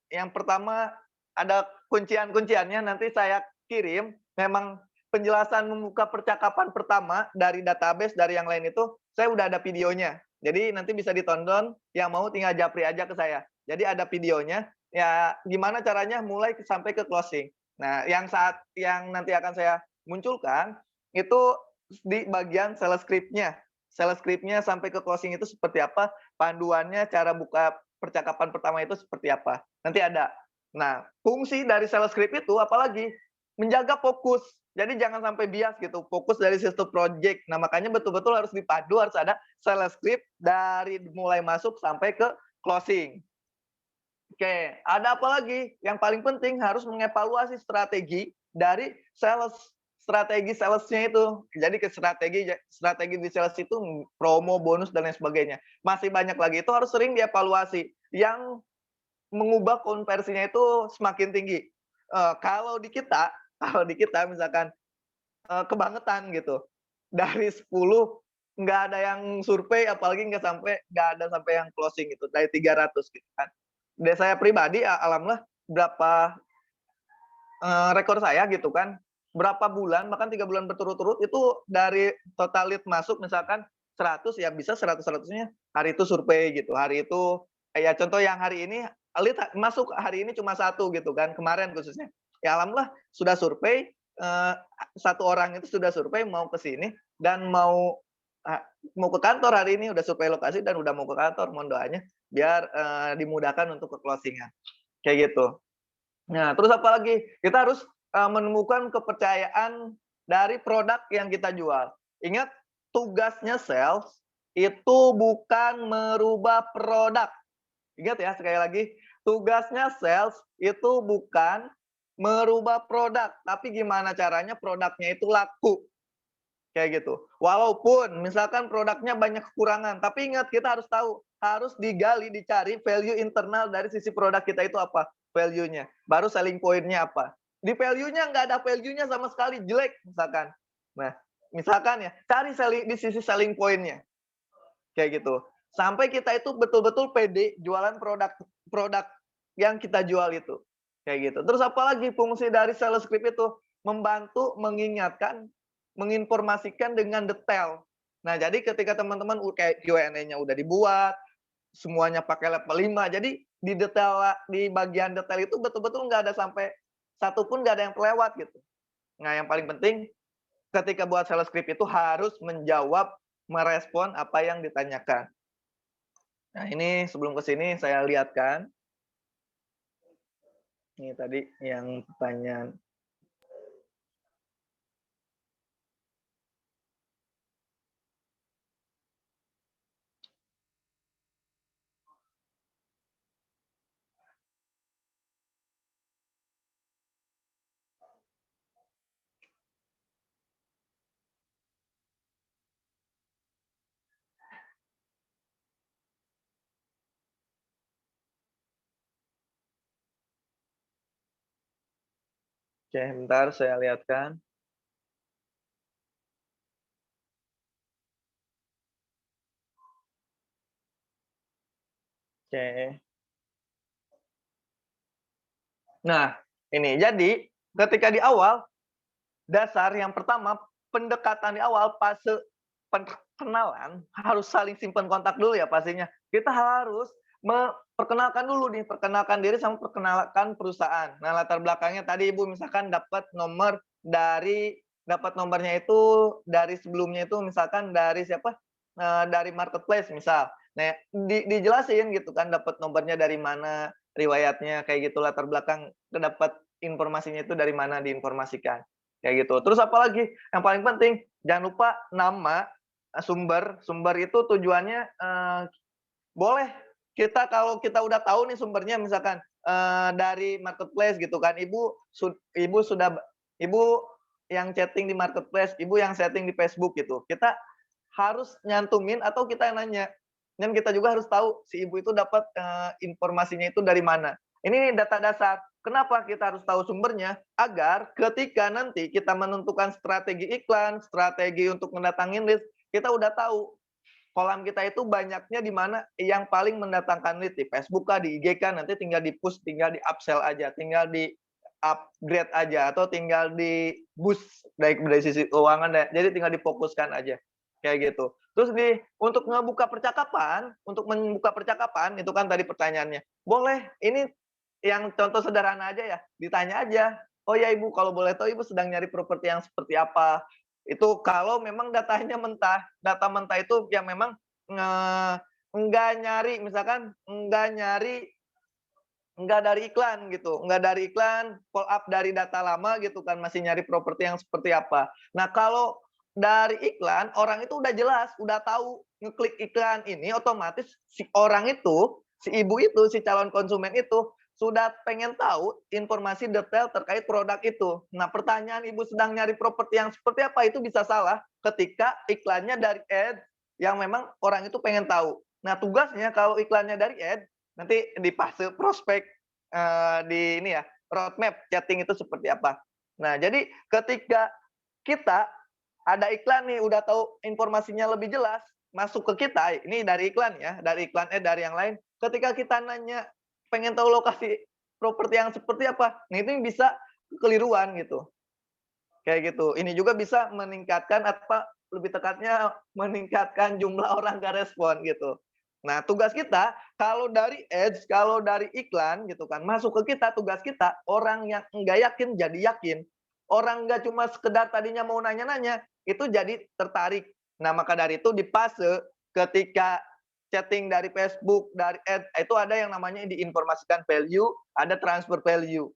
yang pertama ada kuncian-kunciannya nanti saya kirim. Memang penjelasan membuka percakapan pertama dari database dari yang lain itu saya udah ada videonya. Jadi nanti bisa ditonton, yang mau tinggal japri aja ke saya. Jadi ada videonya ya gimana caranya mulai sampai ke closing. Nah, yang nanti akan saya munculkan itu di bagian sales script-nya. Sales script-nya sampai ke closing itu seperti apa, panduannya, cara buka percakapan pertama itu seperti apa. Nanti ada. Nah, fungsi dari sales script itu apalagi menjaga fokus. Jadi jangan sampai bias gitu, fokus dari sistem project. Nah, makanya betul-betul harus dipadu, harus ada sales script dari mulai masuk sampai ke closing. Oke, ada apa lagi? Yang paling penting harus mengevaluasi strategi dari strategi salesnya itu. Jadi ke strategi di sales itu promo, bonus dan lain sebagainya. Masih banyak lagi, itu harus sering dievaluasi. Yang mengubah konversinya itu semakin tinggi. Kalau di kita misalkan kebangetan gitu. Dari 10 nggak ada yang survei, apalagi nggak ada sampai yang closing itu dari 300 gitu kan. Dari saya pribadi alhamdulillah berapa rekor saya gitu kan, berapa bulan bahkan 3 bulan berturut-turut itu dari total lead masuk misalkan 100 ya bisa 100-100-nya hari itu survei gitu. Hari itu ya contoh yang hari ini lead masuk hari ini cuma 1 gitu kan, kemarin khususnya. Ya alhamdulillah sudah survei, 1 orang itu sudah survei mau ke sini dan mau mau ke kantor hari ini, udah survei lokasi dan udah mau ke kantor, mohon doanya biar dimudahkan untuk ke closing-an, kayak gitu. Nah, terus apa lagi? Kita harus menemukan kepercayaan dari produk yang kita jual. Ingat, tugasnya sales itu bukan merubah produk. Ingat ya, sekali lagi, tugasnya sales itu bukan merubah produk, tapi gimana caranya produknya itu laku. Kayak gitu. Walaupun misalkan produknya banyak kekurangan, tapi ingat kita harus tahu, harus digali, dicari value internal dari sisi produk kita itu apa, value-nya. Baru selling point-nya apa. Di value-nya nggak ada value-nya sama sekali, jelek misalkan. Nah, misalkan ya, cari di sisi selling point-nya. Kayak gitu. Sampai kita itu betul-betul pede jualan produk yang kita jual itu. Kayak gitu. Terus apalagi fungsi dari sales script itu? Membantu mengingatkan, menginformasikan dengan detail. Nah, jadi ketika teman-teman kayak Q&A-nya udah dibuat, semuanya pakai level 5, jadi di detail, di bagian detail itu betul-betul nggak ada sampai satu pun nggak ada yang kelewat gitu. Nah, yang paling penting ketika buat sales script itu harus menjawab, merespon apa yang ditanyakan. Nah, ini sebelum ke sini saya lihatkan. Ini tadi yang pertanyaan. Oke, bentar saya lihatkan. Oke. Nah, ini jadi ketika di awal, dasar yang pertama, pendekatan di awal, fase perkenalan, harus saling simpan kontak dulu ya pastinya. Kita harus memperkenalkan dulu nih, perkenalkan diri sama perkenalkan perusahaan. Nah, latar belakangnya tadi Ibu misalkan dapat nomornya itu dari sebelumnya itu misalkan dari siapa? Dari marketplace misal. Nah, dijelasin gitu kan dapat nomornya dari mana, riwayatnya kayak gitu, latar belakang dapat informasinya itu dari mana, diinformasikan. Kayak gitu. Terus apalagi yang paling penting, jangan lupa nama, sumber itu tujuannya boleh kita kalau kita udah tahu nih sumbernya misalkan dari marketplace gitu kan, ibu yang chatting di marketplace, ibu yang setting di Facebook gitu. Kita harus nyantumin atau kita yang nanya. Dan kita juga harus tahu si ibu itu dapat informasinya itu dari mana. Ini data dasar. Kenapa kita harus tahu sumbernya? Agar ketika nanti kita menentukan strategi iklan, strategi untuk mendatangin lead, kita udah tahu kolam kita itu banyaknya di mana yang paling mendatangkan lead, di Facebook kah, di IG kah, nanti tinggal di push, tinggal di upsell aja, tinggal di upgrade aja, atau tinggal di boost dari sisi keuangan, jadi tinggal difokuskan aja kayak gitu. Terus untuk membuka percakapan, itu kan tadi pertanyaannya. Boleh, ini yang contoh sederhana aja ya, ditanya aja. Oh ya Ibu, kalau boleh tahu Ibu sedang nyari properti yang seperti apa? Itu kalau memang datanya mentah, data mentah itu yang memang enggak nyari, misalkan enggak dari iklan gitu, enggak dari iklan, follow up dari data lama gitu kan, masih nyari properti yang seperti apa. Nah, kalau dari iklan, orang itu udah jelas, udah tahu ngeklik iklan ini, otomatis si orang itu, si ibu itu, si calon konsumen itu sudah pengen tahu informasi detail terkait produk itu. Nah, pertanyaan ibu sedang nyari properti yang seperti apa itu bisa salah ketika iklannya dari ad yang memang orang itu pengen tahu. Nah, tugasnya kalau iklannya dari ad, nanti di fase prospek di ini ya, roadmap chatting itu seperti apa. Nah, jadi ketika kita ada iklan nih, udah tahu informasinya lebih jelas, masuk ke kita, ini dari iklan ya, dari iklan dari yang lain. Ketika kita nanya, pengen tahu lokasi properti yang seperti apa, nah itu bisa kekeliruan gitu. Kayak gitu. Ini juga bisa meningkatkan lebih tepatnya meningkatkan jumlah orang nggak respon gitu. Nah, tugas kita kalau dari ads, kalau dari iklan gitu kan, masuk ke kita, tugas kita orang yang nggak yakin jadi yakin. Orang nggak cuma sekedar tadinya mau nanya-nanya, itu jadi tertarik. Nah, maka dari itu di fase ketika chatting dari Facebook, dari itu ada yang namanya diinformasikan value, ada transfer value.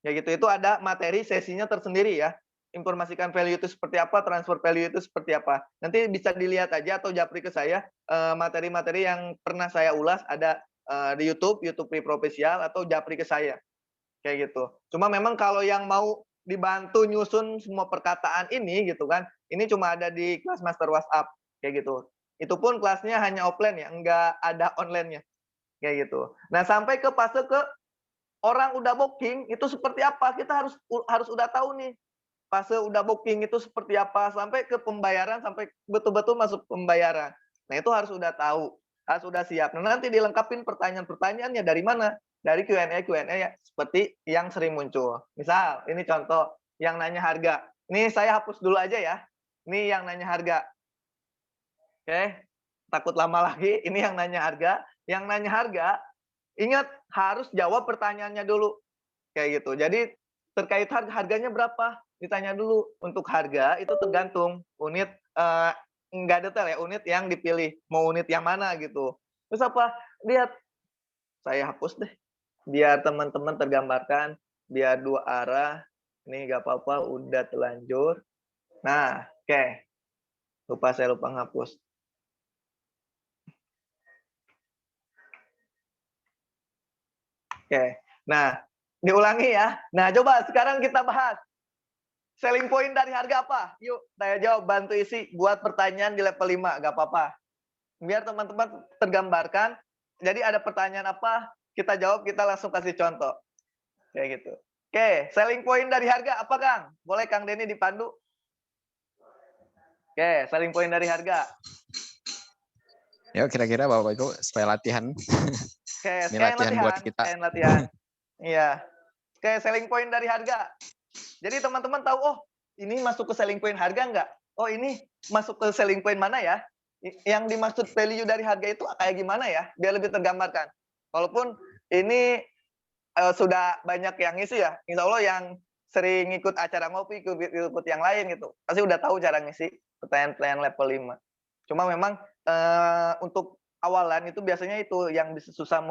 Ya gitu, itu ada materi sesinya tersendiri ya. Informasikan value itu seperti apa, transfer value itu seperti apa. Nanti bisa dilihat aja atau japri ke saya materi-materi yang pernah saya ulas ada di YouTube Free Profesional atau japri ke saya. Kayak gitu. Cuma memang kalau yang mau dibantu nyusun semua perkataan ini gitu kan, ini cuma ada di kelas master WhatsApp kayak gitu. Itu pun kelasnya hanya offline ya, enggak ada online-nya. Kayak gitu. Nah, sampai ke fase ke orang udah booking itu seperti apa, kita harus udah tahu nih. Fase udah booking itu seperti apa, sampai ke pembayaran, sampai betul-betul masuk pembayaran. Nah, itu harus udah tahu, harus udah siap. Nah, nanti dilengkapin pertanyaan-pertanyaannya dari mana? Dari Q&A ya, seperti yang sering muncul. Misal, ini contoh yang nanya harga. Ini saya hapus dulu aja ya. Ini yang nanya harga. Oke, takut lama lagi. Ini yang nanya harga. Yang nanya harga, ingat harus jawab pertanyaannya dulu. Kayak gitu. Jadi terkait harganya berapa? Ditanya dulu. Untuk harga itu tergantung unit, enggak detail ya, unit yang dipilih. Mau unit yang mana gitu. Terus apa? Lihat. Saya hapus deh. Biar teman-teman tergambarkan. Biar dua arah. Ini nggak apa-apa, udah terlanjur. Nah, oke. Saya lupa ngapus. Oke. Nah, diulangi ya. Nah, coba sekarang kita bahas. Selling point dari harga apa? Yuk, saya jawab, bantu isi buat pertanyaan di level 5, nggak apa-apa. Biar teman-teman tergambarkan. Jadi ada pertanyaan apa, kita jawab, kita langsung kasih contoh. Kayak gitu. Oke, selling point dari harga apa, Kang? Boleh Kang Denny dipandu? Oke, selling point dari harga. Ya, kira-kira Bapak Ibu supaya latihan. Oke, Ini latihan buat kita. latihan. Iya. Oke, selling point dari harga. Jadi teman-teman tahu, oh ini masuk ke selling point harga nggak? Oh ini masuk ke selling point mana ya? Yang dimaksud value dari harga itu kayak gimana ya? Biar lebih tergambarkan. Walaupun ini sudah banyak yang ngisi ya. Insya Allah yang sering ikut acara ngopi, ikut yang lain gitu. Pasti udah tahu cara ngisi pertanyaan-pertanyaan level 5. Cuma memang untuk awalan itu biasanya itu yang bisa susah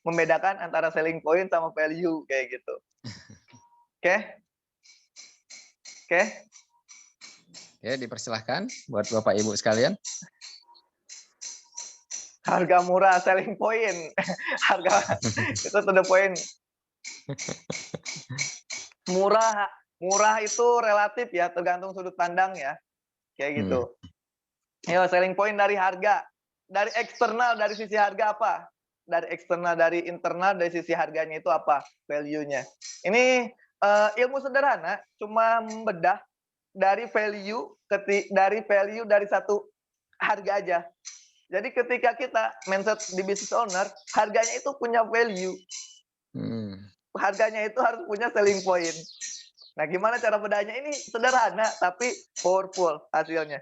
membedakan antara selling point sama value kayak gitu. Oke? Oke. Ya, dipersilahkan buat Bapak Ibu sekalian. Harga murah selling point. Harga itu to the point. Murah itu relatif ya, tergantung sudut pandang ya. Kayak gitu. Yo, selling point dari harga. Dari eksternal, dari sisi harga apa? Dari eksternal, dari internal, dari sisi harganya itu apa? Value-nya. Ini ilmu sederhana, cuma membedah dari value dari satu harga aja. Jadi ketika kita mindset di business owner, harganya itu punya value. Harganya itu harus punya selling point. Nah, gimana cara bedanya? Ini sederhana, tapi powerful hasilnya.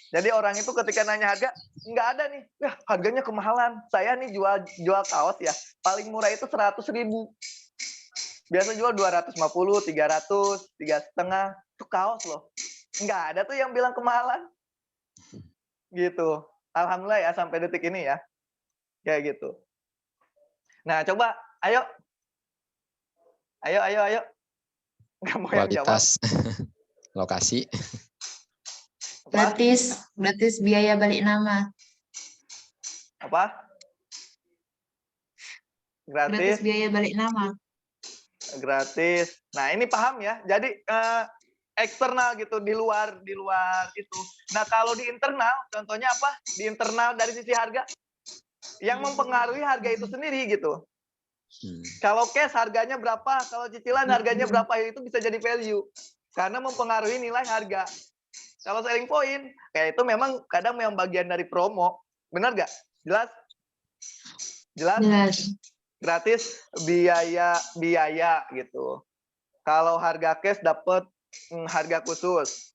Jadi orang itu ketika nanya harga, nggak ada nih, ya harganya kemahalan. Saya nih jual kaos ya, paling murah itu 100.000. Biasa jual 250, 300, 3,5. Itu kaos loh. Nggak ada tuh yang bilang kemahalan. Gitu. Alhamdulillah ya sampai detik ini ya. Kayak gitu. Nah, coba ayo. Ayo. Nggak mau yang jawab. Kualitas lokasi. Gratis biaya balik nama. Apa? Gratis biaya balik nama. Gratis. Nah, ini paham ya. Jadi eksternal gitu, di luar itu. Nah, kalau di internal, contohnya apa? Di internal dari sisi harga, yang mempengaruhi harga itu sendiri gitu. Kalau cash harganya berapa, kalau cicilan harganya berapa, itu bisa jadi value. Karena mempengaruhi nilai harga. Kalau selling point, kayak itu memang kadang memang bagian dari promo. Benar nggak? Jelas? Jelas. Gratis biaya gitu. Kalau harga cash dapat harga khusus.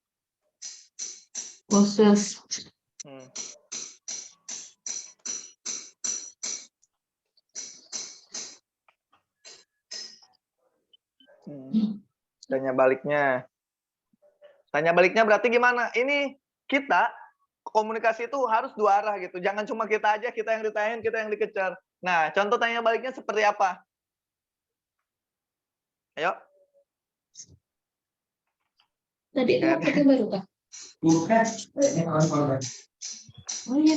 Tanya baliknya berarti gimana? Ini kita komunikasi itu harus dua arah gitu. Jangan cuma kita aja, kita yang ditanyain, kita yang dikejar. Nah, contoh tanya baliknya seperti apa? Ayo. Tadi itu Kan? pakai baru kah? Bukan, ini kawan-kawan. Oh iya,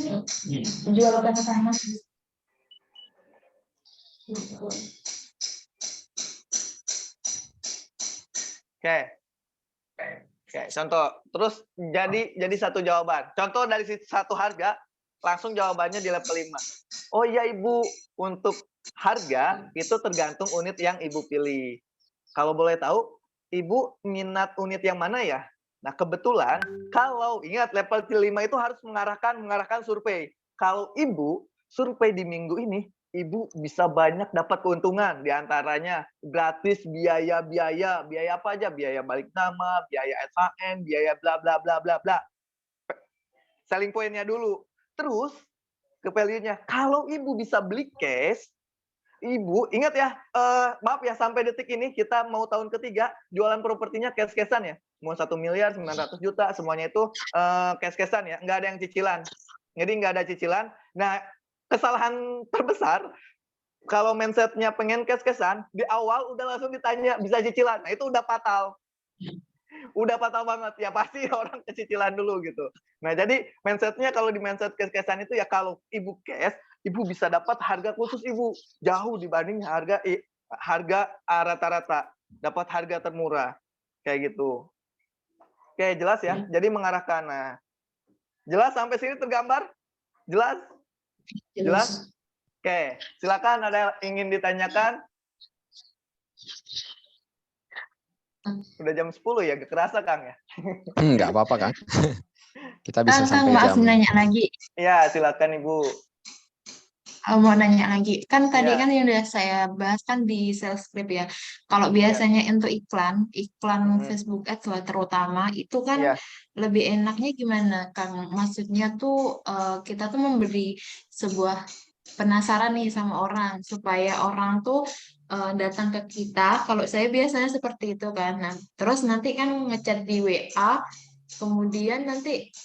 jual apa sama? Oke. Oke, contoh. Terus jadi satu jawaban. Contoh dari satu harga, langsung jawabannya di level 5. Oh iya Ibu, untuk harga itu tergantung unit yang Ibu pilih. Kalau boleh tahu, Ibu minat unit yang mana ya? Nah, kebetulan kalau ingat level 5 itu harus mengarahkan survei. Kalau Ibu survei di minggu ini, Ibu bisa banyak dapat keuntungan, di antaranya gratis biaya apa aja, biaya balik nama, biaya SHN, biaya bla bla bla bla bla. Selling point-nya dulu. Terus ke value-nya. Kalau Ibu bisa beli cash, Ibu ingat ya, maaf ya sampai detik ini kita mau tahun ketiga jualan propertinya cash-cashan ya. Mau 1 miliar 900 juta semuanya itu cash-cashan ya, nggak ada yang cicilan. Jadi nggak ada cicilan. Nah, kesalahan terbesar kalau mindset-nya pengen cash-cashan, di awal udah langsung ditanya bisa cicilan. Nah, itu udah fatal. Udah fatal banget. Ya pasti orang kecicilan dulu gitu. Nah, jadi mindset-nya kalau di mindset cash-cashan itu ya kalau Ibu cash, Ibu bisa dapat harga khusus Ibu. Jauh dibanding harga rata-rata. Dapat harga termurah. Kayak gitu. Oke, jelas ya? Jadi mengarahkan. Nah, jelas sampai sini tergambar? Jelas? Jelas? Oke, silakan ada yang ingin ditanyakan? Udah jam 10 ya, gak kerasa Kang ya? Nggak apa-apa, Kang. Kita bisa Kang, sampai maaf jam. nanya lagi. Ya, silakan Ibu. Mau nanya lagi. Kan tadi Ya. kan yang udah saya bahas kan di sales script ya. Kalau biasanya untuk iklan Facebook Ads lah terutama, itu kan Iya. lebih enaknya gimana, Kang? Maksudnya tuh kita tuh memberi sebuah penasaran nih sama orang supaya orang tuh datang ke kita. Kalau saya biasanya seperti itu kan. Nah, terus nanti kan ngechat di WA, kemudian nanti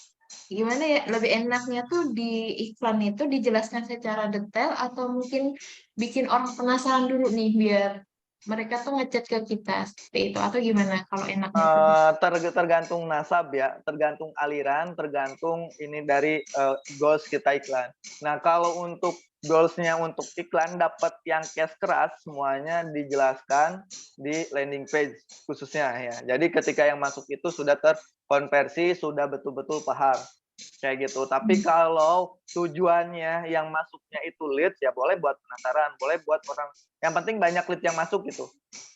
gimana ya, lebih enaknya tuh di iklan itu dijelaskan secara detail atau mungkin bikin orang penasaran dulu nih biar mereka tuh ngechat ke kita seperti itu, atau gimana kalau enaknya tuh? Tergantung nasab ya, tergantung aliran, tergantung ini dari goals kita iklan. Nah, kalau untuk goals-nya untuk iklan dapat yang cash keras, semuanya dijelaskan di landing page khususnya ya. Jadi ketika yang masuk itu sudah terkonversi, sudah betul-betul paham. Kayak gitu. Tapi kalau tujuannya yang masuknya itu leads, ya boleh buat penasaran, boleh buat orang. Yang penting banyak lead yang masuk gitu.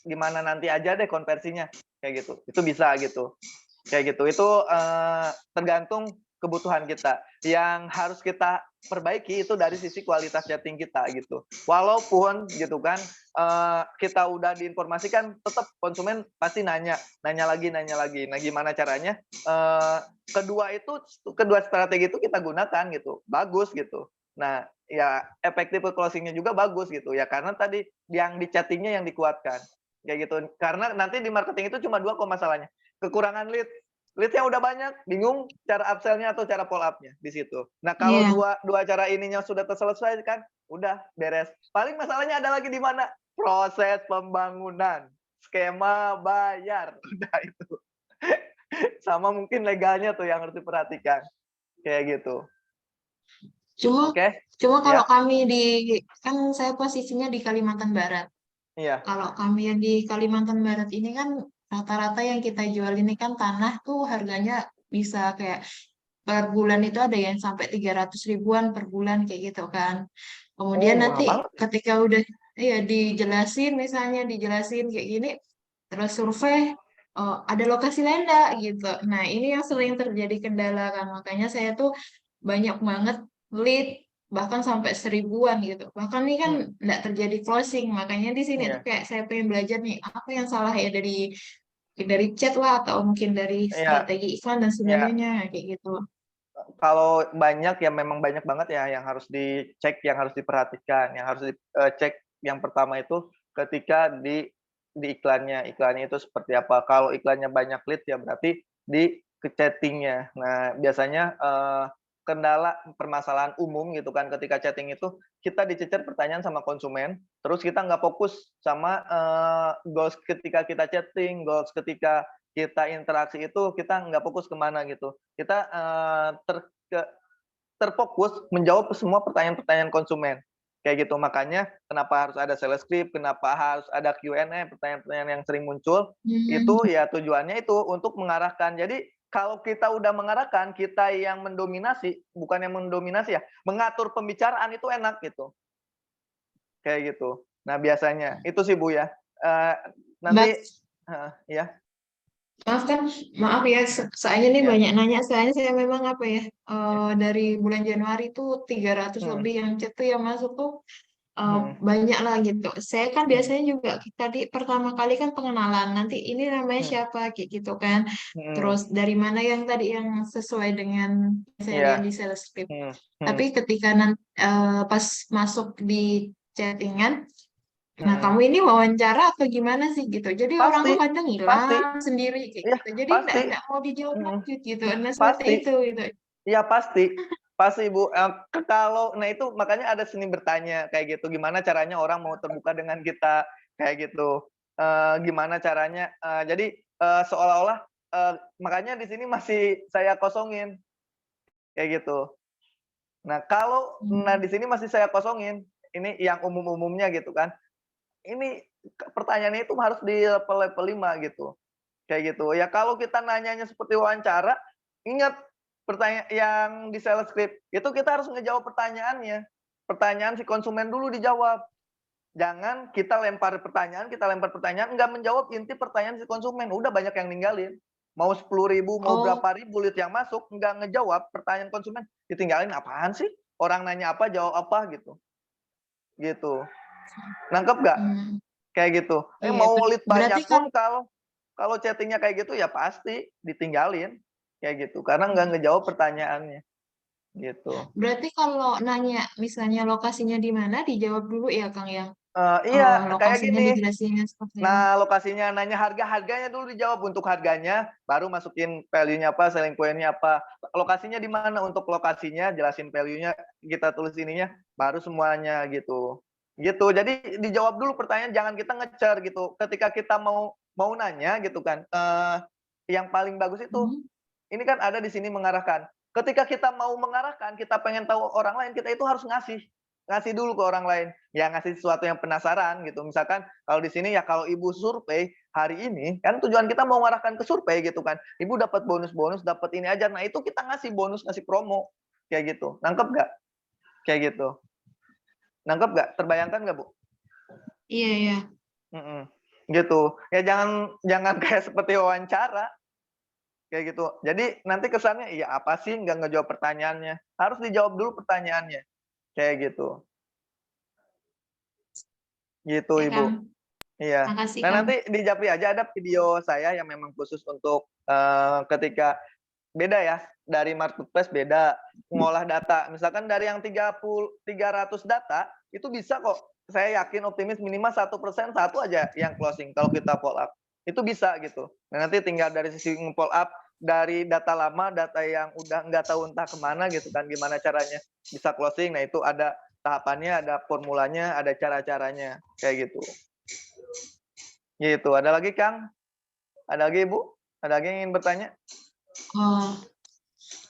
Gimana nanti aja deh konversinya, kayak gitu. Itu bisa gitu. Kayak gitu. Itu tergantung kebutuhan kita. Yang harus kita perbaiki itu dari sisi kualitas chatting kita gitu. Walaupun gitu kan kita udah diinformasikan, tetap konsumen pasti nanya lagi. Nah, gimana caranya? Kedua strategi itu kita gunakan gitu. Bagus gitu. Nah, ya efektif closing-nya juga bagus gitu ya, karena tadi yang di chatting-nya yang dikuatkan. Kayak gitu. Karena nanti di marketing itu cuma 2 kok masalahnya. Kekurangan lead. Lead-nya udah banyak, bingung cara upsell-nya atau cara follow up-nya di situ. Nah, kalau Iya. dua cara ininya sudah terselesaikan, kan udah beres. Paling masalahnya ada lagi di mana? Proses pembangunan, skema bayar, udah itu. Sama mungkin legalnya tuh yang harus diperhatikan. Kayak gitu. Cuma Oke? kalau Ya. kami kan saya posisinya di Kalimantan Barat. Iya. Kalau kami yang di Kalimantan Barat ini kan rata-rata yang kita jual ini kan tanah tuh harganya bisa kayak per bulan itu ada yang sampai 300 ribuan per bulan kayak gitu kan. Oh, Kemudian murah nanti banget. ketika udah ya dijelasin kayak gini, terus survei ada lokasi lain nggak gitu. Nah, ini yang sering terjadi kendala kan. Makanya saya tuh banyak banget lead bahkan sampai 1000-an gitu. Bahkan ini kan nggak terjadi closing. Makanya di sini tuh Iya. kayak saya pengen belajar nih apa yang salah ya dari chat lah atau mungkin dari Iya. strategi iklan dan Iya. sebagainya kayak gitu. Kalau banyak ya memang banyak banget ya yang harus dicek, yang harus diperhatikan, yang harus dicek. Yang pertama itu ketika di iklannya itu seperti apa. Kalau iklannya banyak lead ya berarti di chatting-nya. Nah, biasanya kendala permasalahan umum gitu kan ketika chatting itu kita dicecer pertanyaan sama konsumen, terus kita nggak fokus sama goals ketika kita chatting, goals ketika kita interaksi itu kita nggak fokus kemana gitu. Kita terfokus menjawab semua pertanyaan-pertanyaan konsumen. Kayak gitu. Makanya kenapa harus ada sales script, kenapa harus ada Q&A, pertanyaan-pertanyaan yang sering muncul, itu ya tujuannya itu untuk mengarahkan. Jadi kalau kita udah mengarahkan, kita yang mendominasi, bukan yang mendominasi ya, mengatur pembicaraan itu enak gitu. Kayak gitu. Nah, biasanya itu sih Bu ya. Nanti ya. Maaf ya, soalnya nih Ya. banyak nanya, soalnya saya memang apa ya, dari bulan Januari tuh 300 lebih yang chat tuh yang masuk tuh banyak lah gitu. Saya kan biasanya juga tadi pertama kali kan pengenalan, nanti ini namanya siapa kayak gitu kan. Terus dari mana yang tadi yang sesuai dengan saya lihat di sales script. Tapi ketika nanti pas masuk di chattingan, nah kamu ini wawancara atau gimana sih gitu. Jadi orang tuh kadang hilang sendiri kayak gitu. Jadi enggak mau dijawab lanjut gitu. Nah seperti itu gitu. Iya pasti Bu. Kalau nah itu makanya ada seni bertanya kayak gitu. Gimana caranya orang mau terbuka dengan kita kayak gitu. Gimana caranya? Jadi seolah-olah makanya di sini masih saya kosongin kayak gitu. Nah kalau di sini masih saya kosongin. Ini yang umum-umumnya gitu kan. Ini pertanyaannya itu harus di level 5 gitu. Kayak gitu. Ya kalau kita nanyanya seperti wawancara, ingat pertanyaan yang di sales script, itu kita harus ngejawab pertanyaannya. Pertanyaan si konsumen dulu dijawab. Jangan kita lempar pertanyaan, nggak menjawab inti pertanyaan si konsumen. Udah banyak yang ninggalin. Mau 10.000, mau berapa ribu lead yang masuk, nggak ngejawab pertanyaan konsumen, ditinggalin apaan sih? Orang nanya apa, jawab apa gitu. Gitu. Nangkep nggak? Kayak gitu. Mau lead banyak pun kalau chattingnya kayak gitu ya pasti ditinggalin kayak gitu karena nggak ngejawab pertanyaannya gitu. Berarti kalau nanya misalnya lokasinya di mana dijawab dulu ya Kang ya? Iya kayak Lokasinya gini. dijelasinnya seperti Nah lokasinya nanya harganya dulu dijawab. Untuk harganya baru masukin value-nya apa, selling point-nya apa, lokasinya di mana. Untuk lokasinya jelasin value-nya, kita tulis ininya, baru semuanya gitu. Jadi dijawab dulu pertanyaan, jangan kita ngecer gitu. Ketika kita mau nanya gitu kan, yang paling bagus itu ini kan ada di sini mengarahkan. Ketika kita mau mengarahkan, kita pengen tahu orang lain, kita itu harus ngasih dulu ke orang lain. Ya ngasih sesuatu yang penasaran gitu. Misalkan kalau di sini ya kalau Ibu survei hari ini, kan tujuan kita mau mengarahkan ke survei gitu kan. Ibu dapat bonus-bonus, dapat ini aja. Nah itu kita ngasih bonus, ngasih promo. Kayak gitu. Nangkep nggak? Kayak gitu. Nangkep nggak? Terbayangkan nggak Bu? Iya. Gitu. Ya jangan kayak seperti wawancara. Kayak gitu. Jadi nanti kesannya iya apa sih nggak ngejawab pertanyaannya. Harus dijawab dulu pertanyaannya. Kayak gitu. Gitu Ibu. Iya. Makasih, Nah Kang. nanti di Japri aja ada video saya yang memang khusus untuk ketika beda ya. Dari marketplace beda. Ngolah data. Misalkan dari yang 300 data, itu bisa kok. Saya yakin optimis minimal 1% satu aja yang closing kalau kita follow up. Itu bisa gitu. Nah, nanti tinggal dari sisi follow up dari data lama, data yang udah nggak tahu entah kemana gitu kan, gimana caranya bisa closing. Nah itu ada tahapannya, ada formulanya, ada cara-caranya kayak gitu. Gitu. Ada lagi Kang? Ada lagi Ibu? Ada lagi yang ingin bertanya?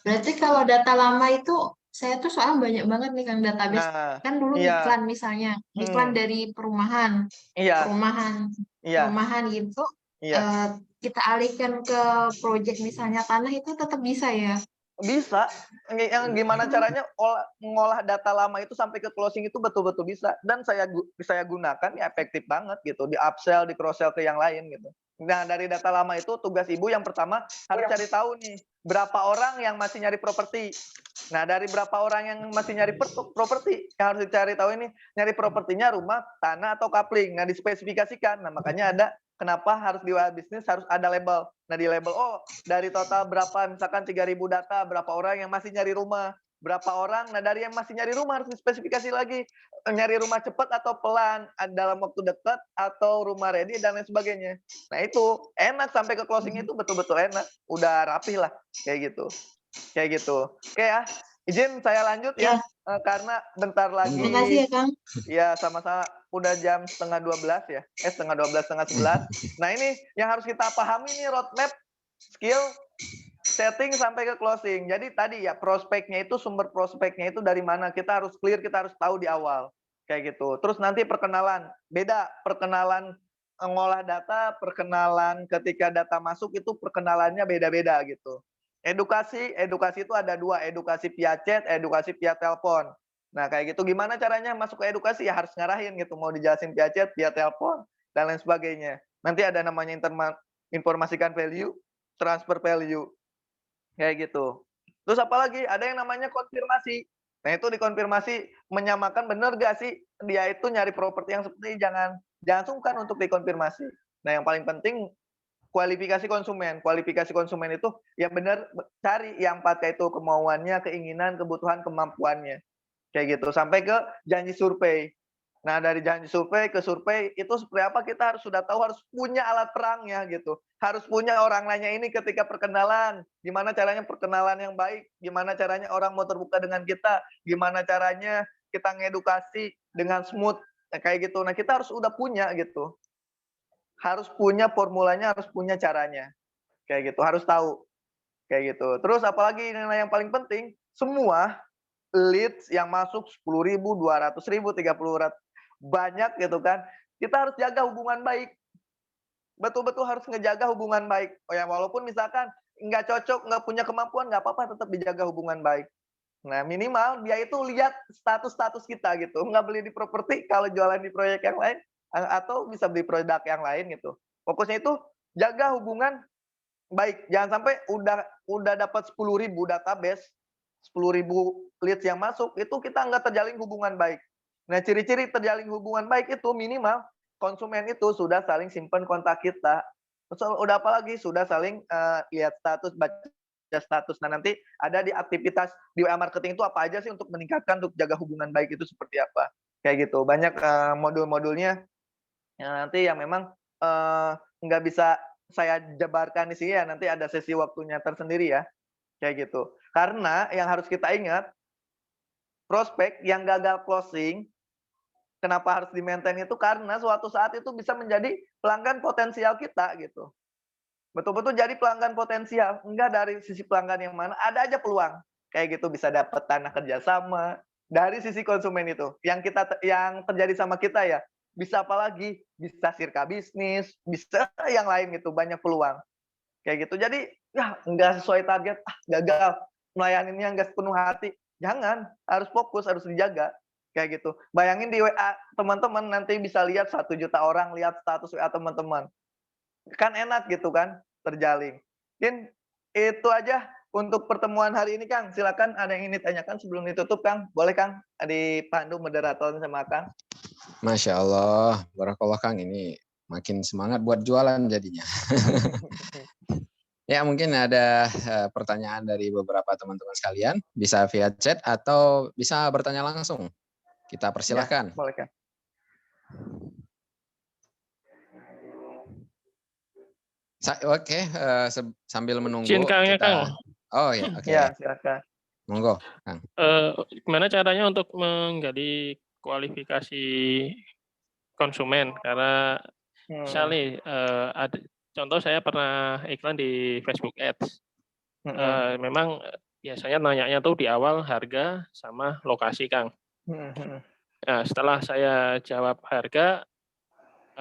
Berarti kalau data lama itu saya tuh soalnya banyak banget nih Kang database. Kan dulu iklan misalnya, iklan dari perumahan gitu. Kita alihkan ke project misalnya tanah itu tetap bisa ya? Bisa. Yang gimana caranya ngolah data lama itu sampai ke closing itu betul-betul bisa. Dan saya gunakan ya efektif banget gitu. Di upsell, di cross sell ke yang lain gitu. Nah dari data lama itu tugas Ibu yang pertama harus cari tahu nih berapa orang yang masih nyari properti. Nah dari berapa orang yang masih nyari properti yang harus dicari tahu ini, nyari propertinya rumah, tanah atau kapling. Nah dispesifikasikan. Nah makanya ada kenapa harus di WA bisnis harus ada label. Nah di label dari total berapa misalkan 3.000 data berapa orang yang masih nyari rumah, berapa orang. Nah dari yang masih nyari rumah harus dispesifikasi lagi nyari rumah cepat atau pelan, dalam waktu dekat atau rumah ready dan lain sebagainya. Nah itu enak sampai ke closing itu betul-betul enak, udah rapi lah kayak gitu. Oke ya. Izin saya lanjut ya, karena bentar lagi. Terima kasih ya Kang. Ya, sama-sama. Udah jam 11:30 ya. 11:30, 11:30. Nah, ini yang harus kita pahami nih roadmap skill setting sampai ke closing. Jadi tadi ya prospeknya itu, sumber prospeknya itu dari mana, kita harus clear, kita harus tahu di awal. Kayak gitu. Terus nanti perkenalan. Beda perkenalan ngolah data, perkenalan ketika data masuk itu perkenalannya beda-beda gitu. Edukasi itu ada dua, edukasi via chat, edukasi via telepon. Nah, kayak gitu. Gimana caranya masuk ke edukasi? Ya harus ngarahin gitu. Mau dijelasin via chat, via telepon, dan lain sebagainya. Nanti ada namanya informasikan value, transfer value. Kayak gitu. Terus apalagi? Ada yang namanya konfirmasi. Nah, itu dikonfirmasi menyamakan benar gak sih dia itu nyari properti yang seperti ini. Jangan sungkan untuk dikonfirmasi. Nah, yang paling penting kualifikasi konsumen. Kualifikasi konsumen itu yang benar cari yang pakai itu kemauannya, keinginan, kebutuhan, kemampuannya. Kayak gitu. Sampai ke janji survei. Nah, dari janji survei ke survei itu seperti apa kita harus sudah tahu, harus punya alat perangnya gitu. Harus punya orang nanya ini ketika perkenalan. Gimana caranya perkenalan yang baik? Gimana caranya orang mau terbuka dengan kita? Gimana caranya kita ngedukasi dengan smooth? Nah, kayak gitu. Nah, kita harus udah punya gitu. Harus punya formulanya, harus punya caranya. Kayak gitu, harus tahu. Kayak gitu. Terus apalagi yang paling penting, semua leads yang masuk 10.000, 200.000, 30.000 banyak gitu kan. Kita harus jaga hubungan baik. Betul-betul harus ngejaga hubungan baik. Oh ya, walaupun misalkan nggak cocok, nggak punya kemampuan, nggak apa-apa, tetap dijaga hubungan baik. Nah, minimal dia itu lihat status-status kita gitu. Nggak beli di properti kalau jualan di proyek yang lain, atau bisa beli produk yang lain gitu. Fokusnya itu jaga hubungan baik. Jangan sampai udah dapat 10.000 database, 10.000 leads yang masuk, itu kita nggak terjalin hubungan baik. Nah, ciri-ciri terjalin hubungan baik itu minimal konsumen itu sudah saling simpan kontak kita. Terus udah apalagi sudah saling lihat status, baca status. Nah, nanti ada di aktivitas di WA marketing itu apa aja sih untuk meningkatkan, untuk jaga hubungan baik itu seperti apa. Kayak gitu. Banyak modul-modulnya nanti yang memang nggak bisa saya jabarkan di sini ya, nanti ada sesi waktunya tersendiri ya. Kayak gitu. Karena yang harus kita ingat, prospek yang gagal closing, kenapa harus di-maintain itu, karena suatu saat itu bisa menjadi pelanggan potensial kita gitu. Betul-betul jadi pelanggan potensial, enggak dari sisi pelanggan yang mana, ada aja peluang. Kayak gitu bisa dapat tanah kerjasama, dari sisi konsumen itu. Yang terjadi sama kita ya, bisa apa lagi? Bisa sirka bisnis, bisa yang lain gitu, banyak peluang. Kayak gitu. Jadi, ya enggak sesuai target, gagal. Melayaninnya enggak sepenuh hati. Jangan, harus fokus, harus dijaga. Kayak gitu. Bayangin di WA teman-teman nanti bisa lihat 1 juta orang lihat status WA teman-teman. Kan enak gitu kan, terjalin. Mungkin itu aja untuk pertemuan hari ini, Kang. Silakan ada yang ingin ditanyakan sebelum ditutup, Kang. Boleh, Kang? Dipandu moderator sama Kang. Masya Allah, barakallah Kang, ini makin semangat buat jualan jadinya. Ya, mungkin ada pertanyaan dari beberapa teman-teman sekalian, bisa via chat atau bisa bertanya langsung. Kita persilahkan. Ya, boleh, Kang. Oke, sambil menunggu Kangnya, kita. Kang. Oh ya, oke. Ya, silakan. Monggo, Kang. Gimana caranya untuk menggali kualifikasi konsumen? Karena misalnya ada contoh, saya pernah iklan di Facebook Ads. Memang biasanya nanyanya tuh di awal harga sama lokasi, Kang. Nah, setelah saya jawab harga,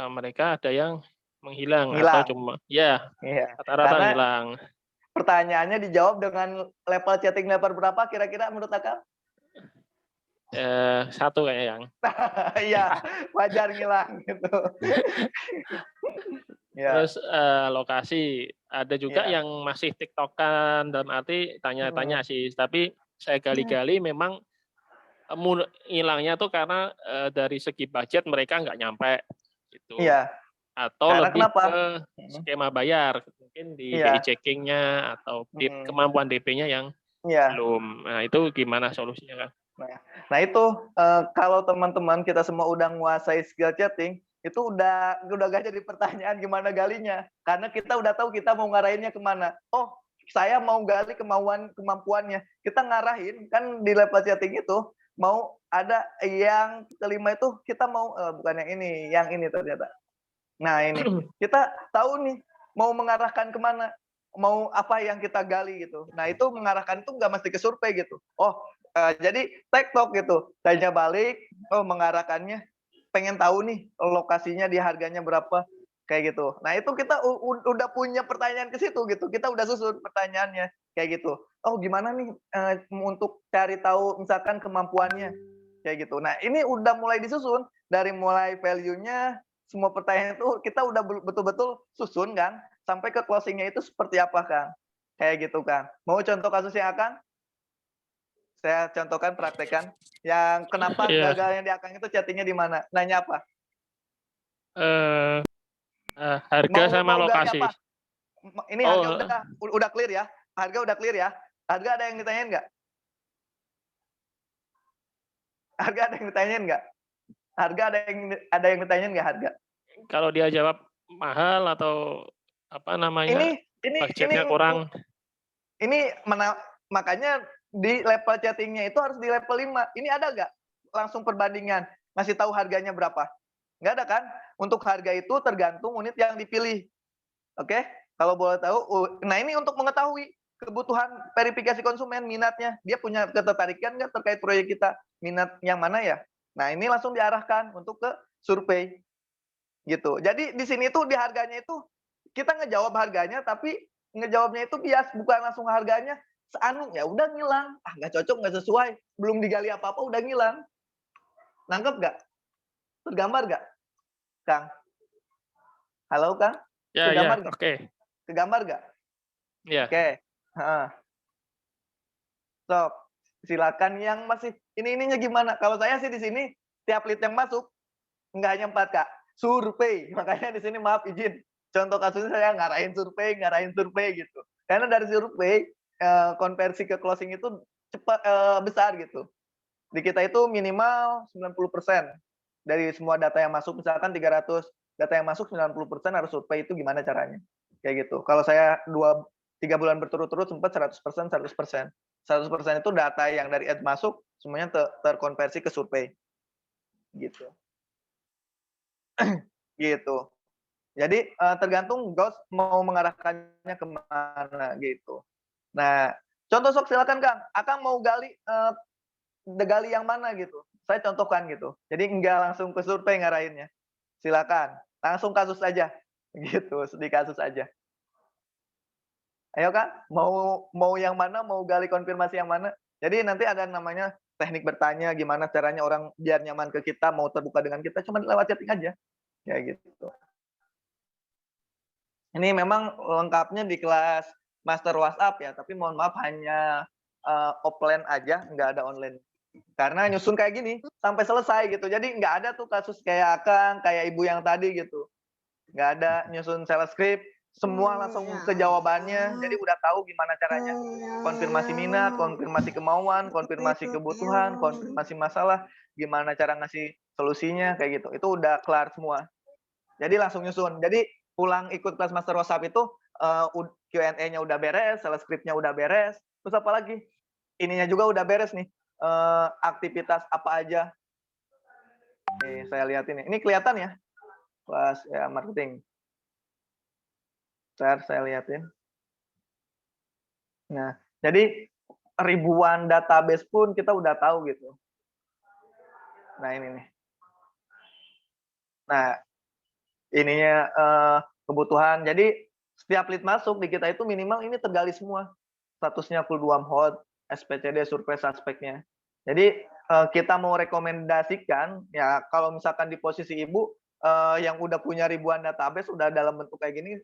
mereka ada yang menghilang atau cuma rata-rata hilang. Pertanyaannya dijawab dengan level chatting level berapa kira-kira menurut Kakak? 1 kayaknya, Yang. Iya, wajar ngilang gitu. Terus lokasi, ada juga yang masih tiktokan, dalam arti tanya-tanya sih, tapi saya gali-gali memang hilangnya tuh karena dari segi budget mereka nggak nyampe gitu. Iya. Atau karena lebih kenapa? ke skema bayar, mungkin di BI checking-nya atau kemampuan DP-nya yang belum. Nah, itu gimana solusinya, Kang? Nah itu kalau teman-teman kita semua udah menguasai skill chatting, itu udah gak jadi pertanyaan gimana galinya, karena kita udah tahu kita mau ngarahinnya kemana. Oh, saya mau gali kemampuannya. Kita ngarahin kan di level chatting itu mau ada yang kelima itu kita mau bukan yang ini ternyata. Nah ini kita tahu nih mau mengarahkan kemana, mau apa yang kita gali gitu. Nah itu mengarahkan itu nggak mesti ke survei gitu. Oh jadi TikTok gitu, tanya balik, oh mengarahkannya pengen tahu nih lokasinya di harganya berapa kayak gitu. Nah itu kita udah punya pertanyaan ke situ gitu. Kita udah susun pertanyaannya kayak gitu. Oh gimana nih untuk cari tahu misalkan kemampuannya kayak gitu. Nah ini udah mulai disusun dari mulai value-nya semua pertanyaan itu kita udah betul-betul susun kan sampai ke closing-nya itu seperti apa Kang. Kayak gitu Kang. Mau contoh kasusnya Kang? Saya contohkan praktekan yang kenapa Iya. gagalnya di Akang itu chattingnya di mana? Nanya apa? Harga sama Mau gali lokasi. apa? Ini Oh, harga udah clear ya. Harga udah clear ya. Harga ada yang ditanyain nggak? Harga ada yang ditanyain nggak? Harga ada yang ditanyain nggak harga? kalau dia jawab mahal atau apa namanya budgetnya kurang. Makanya di level chattingnya itu harus di level 5. Ini ada nggak langsung perbandingan ngasih tahu harganya berapa? Nggak ada kan? Untuk harga itu tergantung unit yang dipilih. Oke? Kalau boleh tahu, nah ini untuk mengetahui kebutuhan verifikasi konsumen, minatnya. Dia punya ketertarikan nggak terkait proyek kita? Minat yang mana ya? Nah ini langsung diarahkan untuk ke survei. Gitu. Jadi di sini tuh di harganya itu kita ngejawab harganya, tapi ngejawabnya itu bias, bukan langsung harganya seanu ya udah ngilang, nggak cocok, nggak sesuai, belum digali apa-apa udah ngilang. Nangkep nggak? Tergambar nggak, Kang? Halo Kang? Ya, Tergambar ya, nggak? oke. Kegambar nggak? Ya. Oke. Sok, silakan yang masih ininya gimana? Kalau saya sih di sini tiap lead yang masuk nggak hanya 4 Kak, survei. Makanya di sini maaf izin. Contoh kasusnya saya ngarahin survei gitu. Karena dari survei konversi ke closing itu cepat besar gitu. Di kita itu minimal 90% dari semua data yang masuk, misalkan 300 data yang masuk 90% harus survei, itu gimana caranya? Kayak gitu. Kalau saya 3 bulan berturut-turut sempat 100%. 100% itu data yang dari ads masuk semuanya terkonversi ke survei. Gitu. Gitu. Jadi tergantung Ghost mau mengarahkannya kemana gitu. Nah, contoh sok silakan Kang. Akang mau gali yang mana gitu. Saya contohkan gitu. Jadi enggak langsung ke survei ngarahinnya. Silakan. Langsung kasus aja. Gitu, di kasus aja. Ayo Kang, mau yang mana? Mau gali konfirmasi yang mana? Jadi nanti ada namanya teknik bertanya, gimana caranya orang biar nyaman ke kita, mau terbuka dengan kita, cuma lewat chatting aja. Ya gitu. Ini memang lengkapnya di kelas Master WhatsApp ya, tapi mohon maaf hanya offline aja, nggak ada online. Karena nyusun kayak gini sampai selesai gitu. Jadi nggak ada tuh kasus kayak Akang, kayak Ibu yang tadi gitu. Nggak ada nyusun sales script, semua langsung ke jawabannya. Jadi udah tahu gimana caranya konfirmasi minat, konfirmasi kemauan, konfirmasi kebutuhan, konfirmasi masalah, gimana cara ngasih solusinya kayak gitu. Itu udah kelar semua. Jadi langsung nyusun. Jadi pulang ikut kelas Master WhatsApp itu Q&A-nya udah beres, sales script-nya udah beres. Terus apa lagi? Ininya juga udah beres nih. Aktivitas apa aja. Nih, saya lihat ini. Ini kelihatan ya? Kelas ya marketing. Saya lihatin. Nah, jadi ribuan database pun kita udah tahu gitu. Nah, ini nih. Nah, ininya kebutuhan. Jadi setiap lead masuk di kita itu minimal ini tergali semua. Statusnya full duam hot, SPCD, survei suspeknya. Jadi kita mau rekomendasikan ya kalau misalkan di posisi Ibu yang udah punya ribuan database udah dalam bentuk kayak gini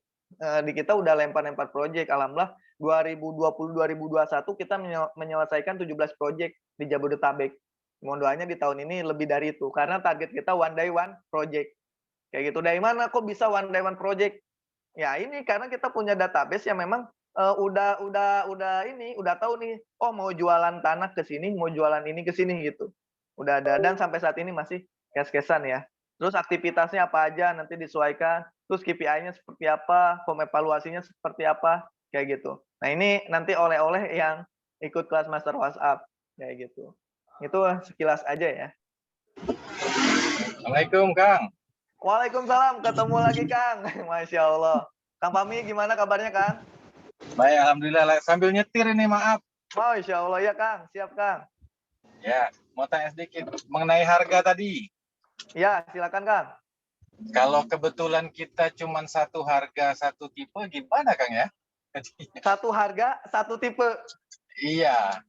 di kita udah lempar-lempar project. Alhamdulillah 2020-2021 kita menyelesaikan 17 project di Jabodetabek. Mohon doanya di tahun ini lebih dari itu karena target kita one day one project. Kayak gitu. Dari mana kok bisa one day one project? Ya ini karena kita punya database yang memang udah tahu nih, oh mau jualan tanah ke sini, mau jualan ini ke sini gitu. Udah ada dan sampai saat ini masih kes-kesan ya. Terus aktivitasnya apa aja nanti disesuaikan, terus KPI-nya seperti apa, form evaluasinya seperti apa. kayak gitu. Nah ini nanti oleh-oleh yang ikut kelas master WhatsApp kayak gitu. Itu sekilas aja ya. Assalamualaikum Kang. Waalaikumsalam, ketemu lagi Kang. Masya Allah. Kang Fahmi gimana kabarnya Kang? Baik, alhamdulillah. Sambil nyetir ini, maaf. Masya Allah ya Kang, siap Kang. Ya, mau tanya sedikit mengenai harga tadi. Ya, silakan Kang. Kalau kebetulan kita cuma satu harga, satu tipe, gimana Kang ya? Satu harga, satu tipe. Iya.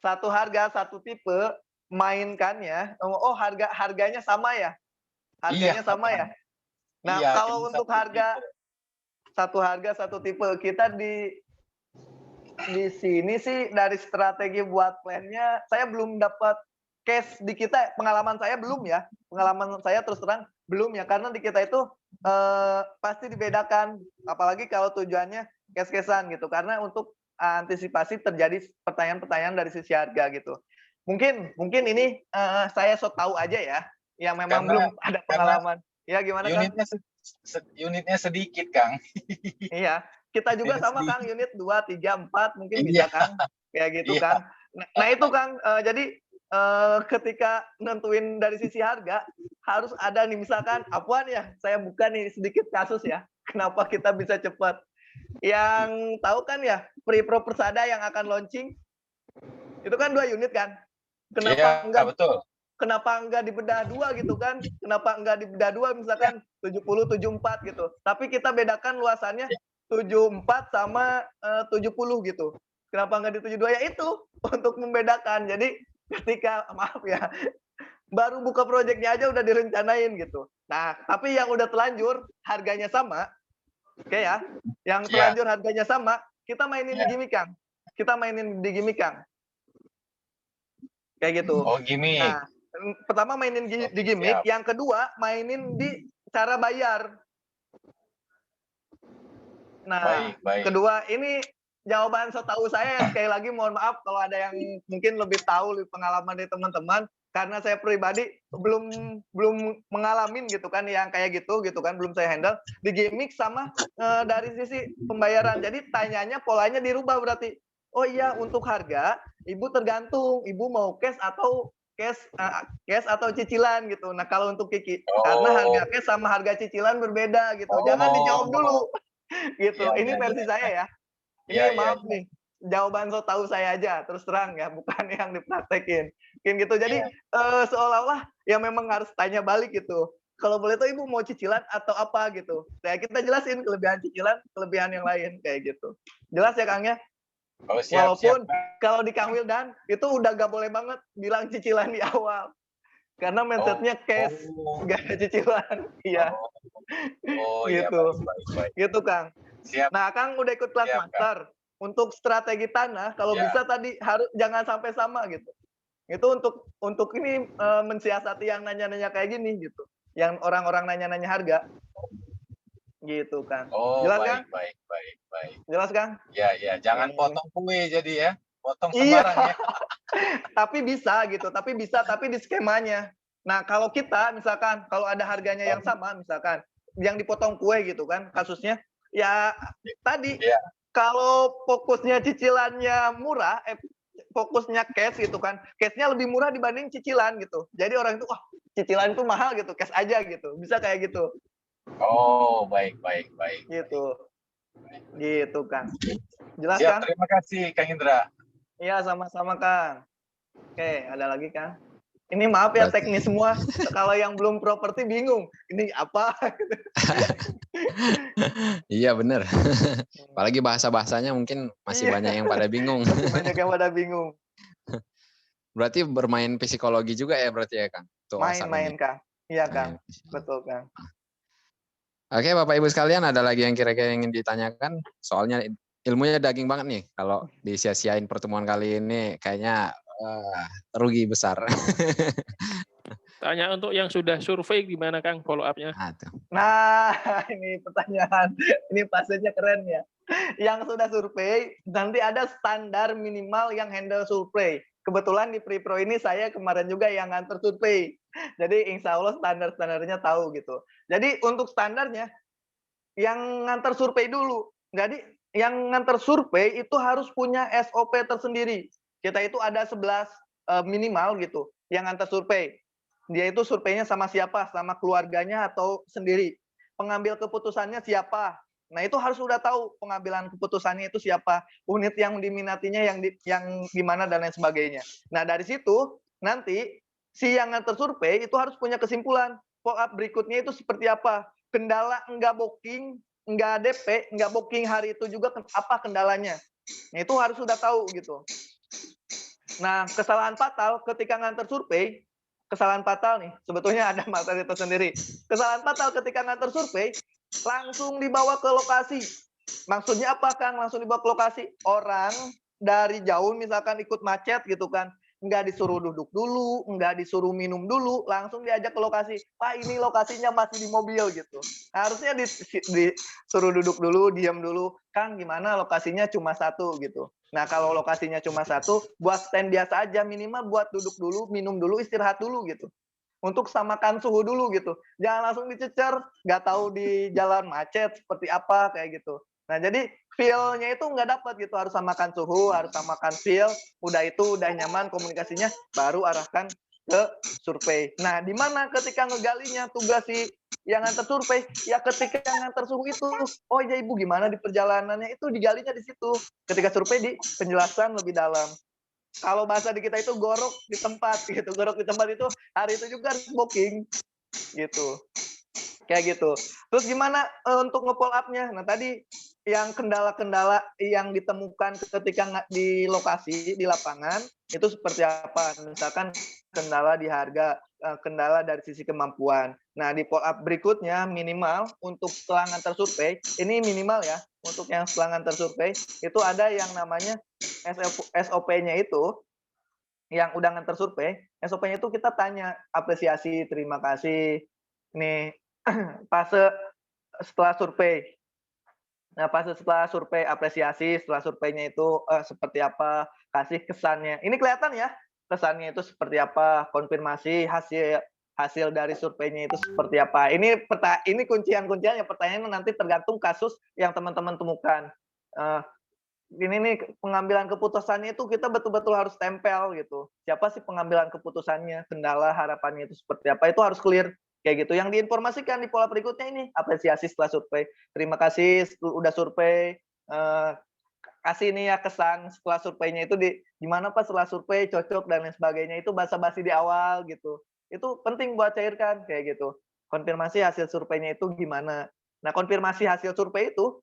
Satu harga, satu tipe, mainkan ya. Oh, harganya sama ya? Harganya Iya, sama ya? Nah, iya, kalau cuma untuk satu harga tipe. satu harga, satu tipe, kita di sini sih dari strategi buat plannya, saya belum dapat case di kita, pengalaman saya belum ya. Pengalaman saya terus terang belum ya, karena di kita itu pasti dibedakan, apalagi kalau tujuannya case-casean gitu, karena untuk antisipasi terjadi pertanyaan-pertanyaan dari sisi harga gitu. Mungkin ini saya so tahu aja ya, yang memang belum ada pengalaman. Ya gimana Kang? Unitnya sedikit Kang. Iya, kita juga sama Sedikit. Kang, unit 2, 3, 4 mungkin Iya. bisa Kang, kayak gitu Iya. kan. Nah itu Kang, jadi ketika nentuin dari sisi harga harus ada nih, misalkan Apwan ya, saya buka nih sedikit kasus ya, kenapa kita bisa cepat. Yang tahu kan ya, Pre-Pro Persada yang akan launching itu kan 2 unit kan. Iya, betul. Kenapa enggak dibedah 2 gitu kan? Kenapa enggak dibedah 2 misalkan 70 74 gitu. Tapi kita bedakan luasannya 74 sama 70 gitu. Kenapa enggak di 72? Ya itu untuk membedakan. Jadi ketika maaf ya, baru buka proyeknya aja udah direncanain gitu. Nah, tapi yang udah telanjur harganya sama, oke ya. Yang telanjur harganya sama, kita mainin di gimmick Kang. Kita mainin di gimmick Kang. Kayak gitu. Oh, gimmick. Nah, pertama mainin di gimmick, yang kedua mainin di cara bayar. Nah, Baik. kedua ini jawaban setahu saya, sekali lagi mohon maaf kalau ada yang mungkin lebih tahu lebih pengalaman dari teman-teman, karena saya pribadi belum mengalamin gitu kan yang kayak gitu kan, belum saya handle di gimmick sama dari sisi pembayaran. Jadi tanyanya polanya dirubah berarti. Oh iya, untuk harga Ibu tergantung Ibu mau cash atau cash atau cicilan gitu. Nah, kalau untuk Kiki, karena harga cash sama harga cicilan berbeda gitu. Jangan dijawab dulu. Gitu. Ini versi saya ya. Ini maaf nih. Jawaban so tahu saya aja, terus terang ya, bukan yang dipraktekin. Mungkin gitu. Jadi seolah-olah ya memang harus tanya balik gitu. Kalau boleh tahu Ibu mau cicilan atau apa gitu. Nah, kita jelasin kelebihan cicilan, kelebihan yang lain kayak gitu. Jelas ya Kang ya? Oh, siap. Walaupun kalau di Kang Wildan itu udah gak boleh banget bilang cicilan di awal. Karena mindsetnya cash, gak ada cicilan. Iya. Gitu. Baik. Gitu Kang. Siap. Nah, Kang udah ikut kelas master. Untuk strategi tanah, kalau bisa tadi harus jangan sampai sama gitu. Itu untuk ini mensiasati yang nanya-nanya kayak gini gitu. Yang orang-orang nanya-nanya harga. Gitu Kang. Oh, jelas Kang? Baik. Jelas Kang? Ya. Jangan potong kue jadi ya. Potong Iya. sembarang ya. Tapi bisa, tapi di skemanya. Nah, kalau kita misalkan kalau ada harganya yang sama, misalkan yang dipotong kue gitu kan kasusnya, ya tadi kalau fokusnya cicilannya murah, fokusnya cash gitu kan, cashnya lebih murah dibanding cicilan gitu. Jadi orang itu, cicilan itu mahal gitu, cash aja gitu, bisa kayak gitu. Oh, baik. Gitu Kang. Jelas Siap, Kang? terima kasih Kang Indra. Iya, sama-sama Kang. Oke, ada lagi Kang? Ini maaf ya teknis semua. Kalau yang belum properti bingung. Ini apa? Iya benar. Apalagi bahasa-bahasanya mungkin masih banyak yang pada bingung. Banyak yang pada bingung. Berarti bermain psikologi juga ya berarti ya Kang? Main Kang. Iya Kang. Betul Kang. Oke Bapak Ibu sekalian, ada lagi yang kira-kira ingin ditanyakan? Soalnya ilmunya daging banget nih. Kalau disia-siain pertemuan kali ini kayaknya rugi besar. Tanya untuk yang sudah survei gimana Kang follow up-nya? Nah, ini pertanyaan. Ini passage-nya keren ya. Yang sudah survei, nanti ada standar minimal yang handle survei. Kebetulan di Pre-Pro ini saya kemarin juga yang nganter survei. Jadi insya Allah standar-standarnya tahu gitu. Jadi untuk standarnya, yang nganter survei dulu. Jadi yang nganter survei itu harus punya SOP tersendiri. Kita itu ada 11 minimal gitu yang nganter survei. Dia itu surveinya sama siapa, sama keluarganya atau sendiri. Pengambil keputusannya siapa. Nah, itu harus sudah tahu pengambilan keputusannya itu siapa, unit yang diminatinya yang di mana dan lain sebagainya. Nah, dari situ nanti si yang nganter survei itu harus punya kesimpulan. Follow up berikutnya itu seperti apa? Kendala enggak booking, enggak DP, enggak booking hari itu juga apa kendalanya. Nah, itu harus sudah tahu gitu. Nah, kesalahan fatal ketika nganter survei, kesalahan fatal nih, sebetulnya ada materi tersendiri. Kesalahan fatal ketika nganter survei, langsung dibawa ke lokasi. Maksudnya apa, Kang? Langsung dibawa ke lokasi. Orang dari jauh misalkan ikut macet gitu kan, nggak disuruh duduk dulu, nggak disuruh minum dulu, langsung diajak ke lokasi. Pak, ini lokasinya masih di mobil gitu. Harusnya disuruh duduk dulu, diam dulu. Kang, gimana lokasinya cuma satu gitu. Nah, kalau lokasinya cuma satu, buat stand biasa aja, minimal buat duduk dulu, minum dulu, istirahat dulu gitu. Untuk samakan suhu dulu gitu. Jangan langsung dicecer, nggak tahu di jalan macet seperti apa kayak gitu. Nah, jadi feel-nya itu nggak dapat gitu, harus samakan suhu, harus samakan feel, udah nyaman komunikasinya, baru arahkan ke survei. Nah, di mana ketika ngegalinya tugas si yang nganter survei, ya ketika nganter suhu itu, oh ya Ibu gimana di perjalanannya, itu digalinya di situ. Ketika survei di penjelasan lebih dalam. Kalau bahasa di kita itu gorok di tempat gitu. Gorok di tempat itu hari itu juga harus booking gitu. Kayak gitu. Terus gimana untuk nge-follow up-nya? Nah, tadi yang kendala-kendala yang ditemukan ketika di lokasi, di lapangan, itu seperti apa? Misalkan kendala di harga, kendala dari sisi kemampuan. Nah, di follow up berikutnya minimal untuk setelah ngantar survei, ini minimal ya, untuk yang setelah ngantar survei, itu ada yang namanya SOP-nya itu, yang udah ngantar survei, SOP-nya itu kita tanya apresiasi, terima kasih, nih fase setelah survei. Nah, fase setelah survei apresiasi, setelah surveinya itu seperti apa, kasih kesannya. Ini kelihatan ya, kesannya itu seperti apa, konfirmasi hasil dari surveinya itu seperti apa. Ini kuncian-kunciannya, pertanyaannya nanti tergantung kasus yang teman-teman temukan. Ini nih pengambilan keputusannya itu kita betul-betul harus tempel gitu. Siapa sih pengambilan keputusannya, kendala harapannya itu seperti apa, itu harus clear. Kayak gitu. Yang diinformasikan di pola berikutnya ini, apresiasi setelah survei. Terima kasih udah survei. Kasih nih ya kesan setelah surveinya itu gimana Pak setelah survei, cocok dan lain sebagainya. Itu basa-basi di awal gitu. Itu penting buat cairkan kayak gitu. Konfirmasi hasil surveinya itu gimana. Nah, konfirmasi hasil survei itu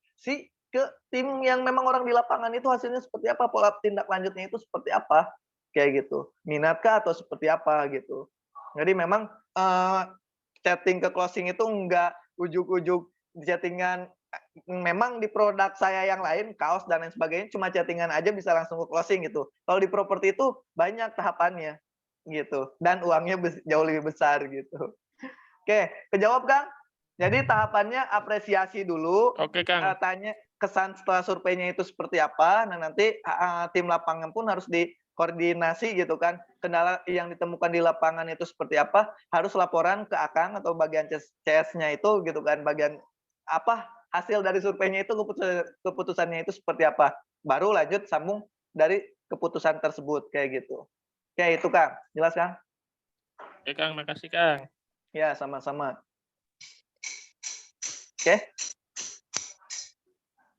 ke tim yang memang orang di lapangan itu hasilnya seperti apa, pola tindak lanjutnya itu seperti apa. Kayak gitu. Minatkah atau seperti apa gitu. Jadi memang chatting ke closing itu enggak ujuk-ujuk chattingan. Memang di produk saya yang lain, kaos dan lain sebagainya, cuma chattingan aja bisa langsung ke closing gitu. Kalau di properti itu banyak tahapannya gitu. Dan uangnya jauh lebih besar gitu. Oke, kejawab Kang? Jadi tahapannya apresiasi dulu. Oke, Kang. Tanya kesan setelah surveinya itu seperti apa. Nah, nanti tim lapangan pun harus koordinasi gitu kan, kendala yang ditemukan di lapangan itu seperti apa, harus laporan ke Akang atau bagian CS-nya itu gitu kan, bagian apa hasil dari surveinya itu, keputusannya itu seperti apa, baru lanjut sambung dari keputusan tersebut kayak gitu. Kayak itu Kang, jelas Kang? Oke Kang, makasih Kang. Ya, sama-sama. Oke.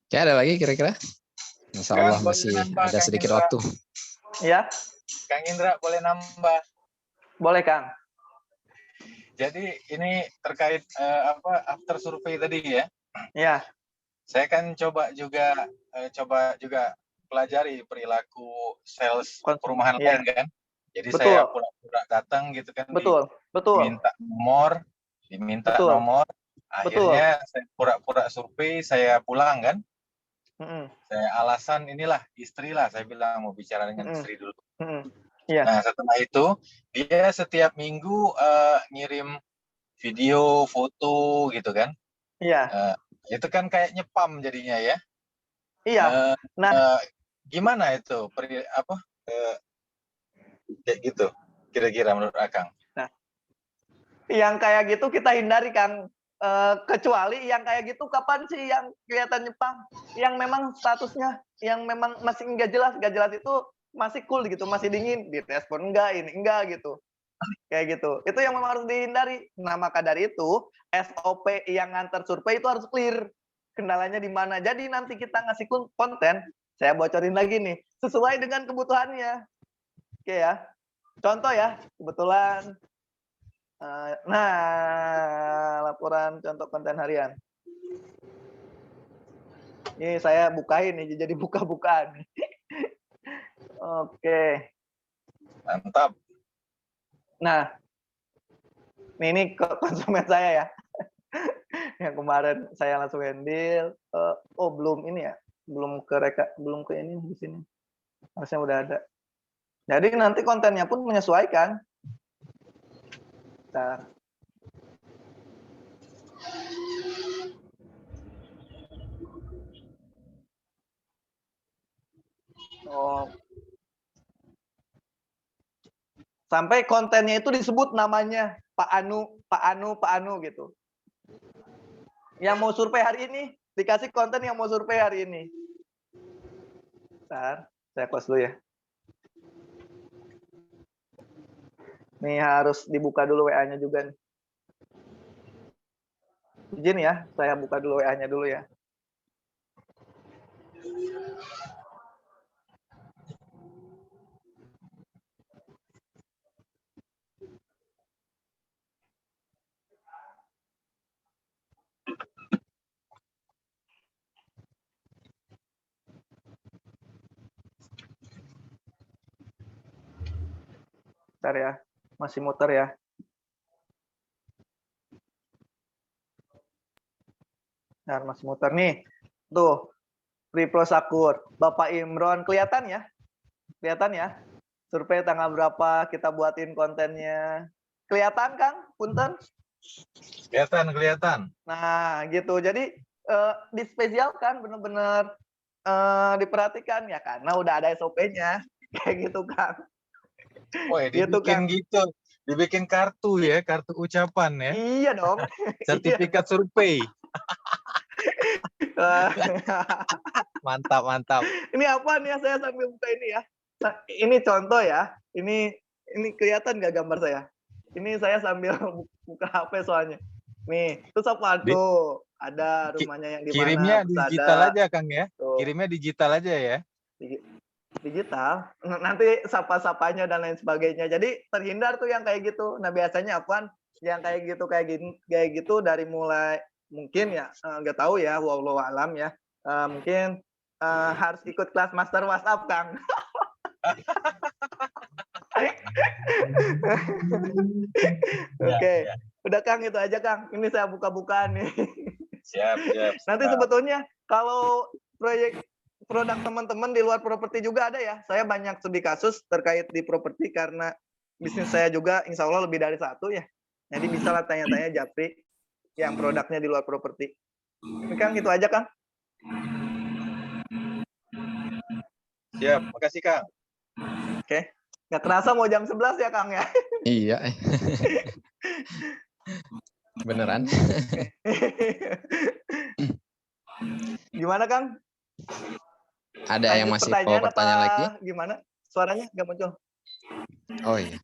Oke, ada lagi kira-kira? Insya Allah masih ada sedikit waktu. Ya. Kang Indra boleh nambah? Boleh Kang. Jadi ini terkait after survei tadi ya? Ya. Saya kan coba juga pelajari perilaku sales perumahan lain kan. Jadi betul. Saya pura-pura datang gitu kan. Betul. Diminta nomor. Akhirnya saya pura-pura survei, saya pulang kan. Saya alasan inilah istri lah, saya bilang mau bicara dengan istri dulu. Yeah. Nah setelah itu dia setiap minggu ngirim video, foto gitu kan. Iya. Itu kan kayak nyepam jadinya ya. Iya. Gimana itu kayak gitu kira-kira menurut Akang? Nah, yang kayak gitu kita hindari Kang. kecuali yang kayak gitu kapan sih yang kelihatan Jepang, yang memang statusnya yang memang masih nggak jelas itu masih cool gitu, masih dingin, direspon enggak, ini enggak gitu. Kayak gitu. Itu yang memang harus dihindari. Nah, maka dari itu SOP yang ngantar survei itu harus clear. Kendalanya di mana. Jadi nanti kita ngasih konten, saya bocorin lagi nih, sesuai dengan kebutuhannya. Oke ya. Contoh ya, kebetulan laporan contoh konten harian. Ini saya bukain nih, jadi buka-bukaan. Oke. Mantap. Nah, ini konsumen saya ya. Yang kemarin saya langsung handle. Oh, belum ini ya. Belum ke ini di sini. Harusnya udah ada. Jadi nanti kontennya pun menyesuaikan. Bentar. Oh. Sampai kontennya itu disebut namanya Pak Anu gitu. Yang mau survei hari ini, dikasih konten yang mau survei hari ini. Bentar, saya close dulu ya. Nih harus dibuka dulu WA-nya juga nih. Izin ya, saya buka dulu WA-nya dulu ya. Bentar ya, masih muter ya. Nah, masih muter nih. Tuh, Priprosakur. Bapak Imron, kelihatan ya? Kelihatan ya? Survei tanggal berapa, kita buatin kontennya. Kelihatan, Kang? Punten? Kelihatan. Nah, gitu. Jadi, dispesialkan, bener-bener diperhatikan ya, karena udah ada SOP-nya. Kayak gitu, Kang. Oh, dibikin gitu. Dibikin kartu ya, kartu ucapan ya. Iya dong. Sertifikat survei. Mantap. Ini apa nih ya, saya sambil buka ini ya. Nah, ini contoh ya. Ini kelihatan nggak gambar saya? Ini saya sambil buka HP soalnya. Nih, terus apa tuh? Ada rumahnya yang di mana? Kirimnya digital aja, Kang ya. Tuh. Kirimnya digital aja ya. Digital. Nanti sapa-sapanya dan lain sebagainya. Jadi terhindar tuh yang kayak gitu. Nah, biasanya apaan? Yang kayak gitu dari mulai mungkin ya nggak tahu ya, wallahu alam ya. Mungkin harus ikut kelas master WhatsApp, Kang. Oke. Ya. Udah, Kang, itu aja, Kang. Ini saya buka-bukaan nih. Siap. Nanti sebetulnya kalau produk teman-teman di luar properti juga ada ya. Saya banyak studi kasus terkait di properti karena bisnis saya juga insya Allah lebih dari satu ya. Jadi bisa lah tanya-tanya Japri yang produknya di luar properti. Ini, Kang, itu aja, Kang. Siap, makasih, Kang. Oke. Nggak kerasa mau jam 11 ya, Kang ya? Iya. Beneran. Gimana, Kang? Ada yang masih mau bertanya lagi? Gimana? Suaranya nggak muncul. Oh iya.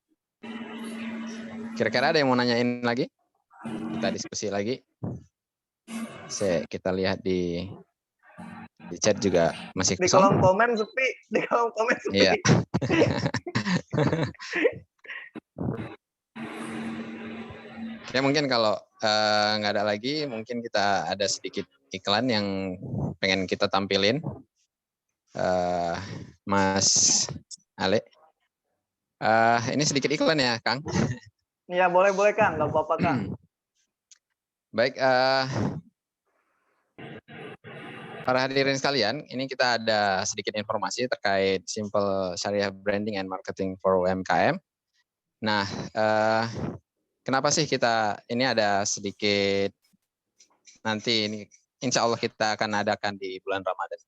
Kira-kira ada yang mau nanyain lagi? Kita diskusi lagi. Kita lihat di chat juga masih kosong. Di kolom komen sepi. Iya. Ya mungkin kalau nggak ada lagi, mungkin kita ada sedikit iklan yang pengen kita tampilin. Mas Ale. Ini sedikit iklan ya, Kang? Iya, boleh Kang, nggak apa-apa, Kang. Baik, para hadirin sekalian, ini kita ada sedikit informasi terkait Simple Syariah Branding and Marketing for UMKM. Nah, kenapa sih kita ini ada sedikit, nanti ini insya Allah kita akan adakan di bulan Ramadan.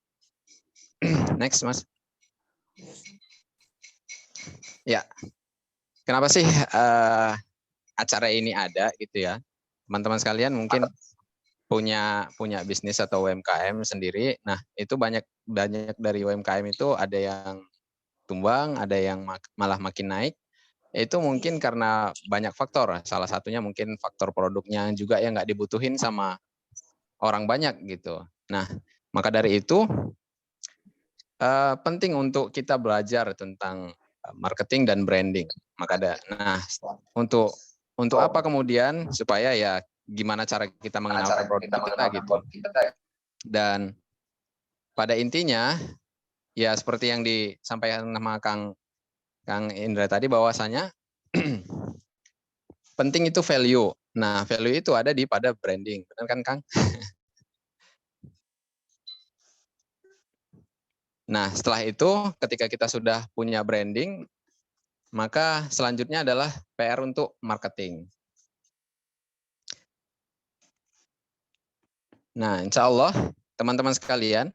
Next, Mas. Ya, kenapa sih acara ini ada gitu ya? teman-teman sekalian mungkin punya bisnis atau UMKM sendiri. Nah, itu banyak dari UMKM itu ada yang tumbang, ada yang malah makin naik. Itu mungkin karena banyak faktor. Salah satunya mungkin faktor produknya juga yang nggak dibutuhin sama orang banyak gitu. Nah, maka dari itu penting untuk kita belajar tentang marketing dan branding. Nah, untuk apa kemudian supaya ya gimana cara kita mengenalkan produk kita gitu. Dan pada intinya ya seperti yang disampaikan sama Kang Indra tadi bahwasanya penting itu value. Nah, value itu ada pada branding, benar kan Kang? Nah, setelah itu ketika kita sudah punya branding, maka selanjutnya adalah PR untuk marketing. Nah, insya Allah teman-teman sekalian,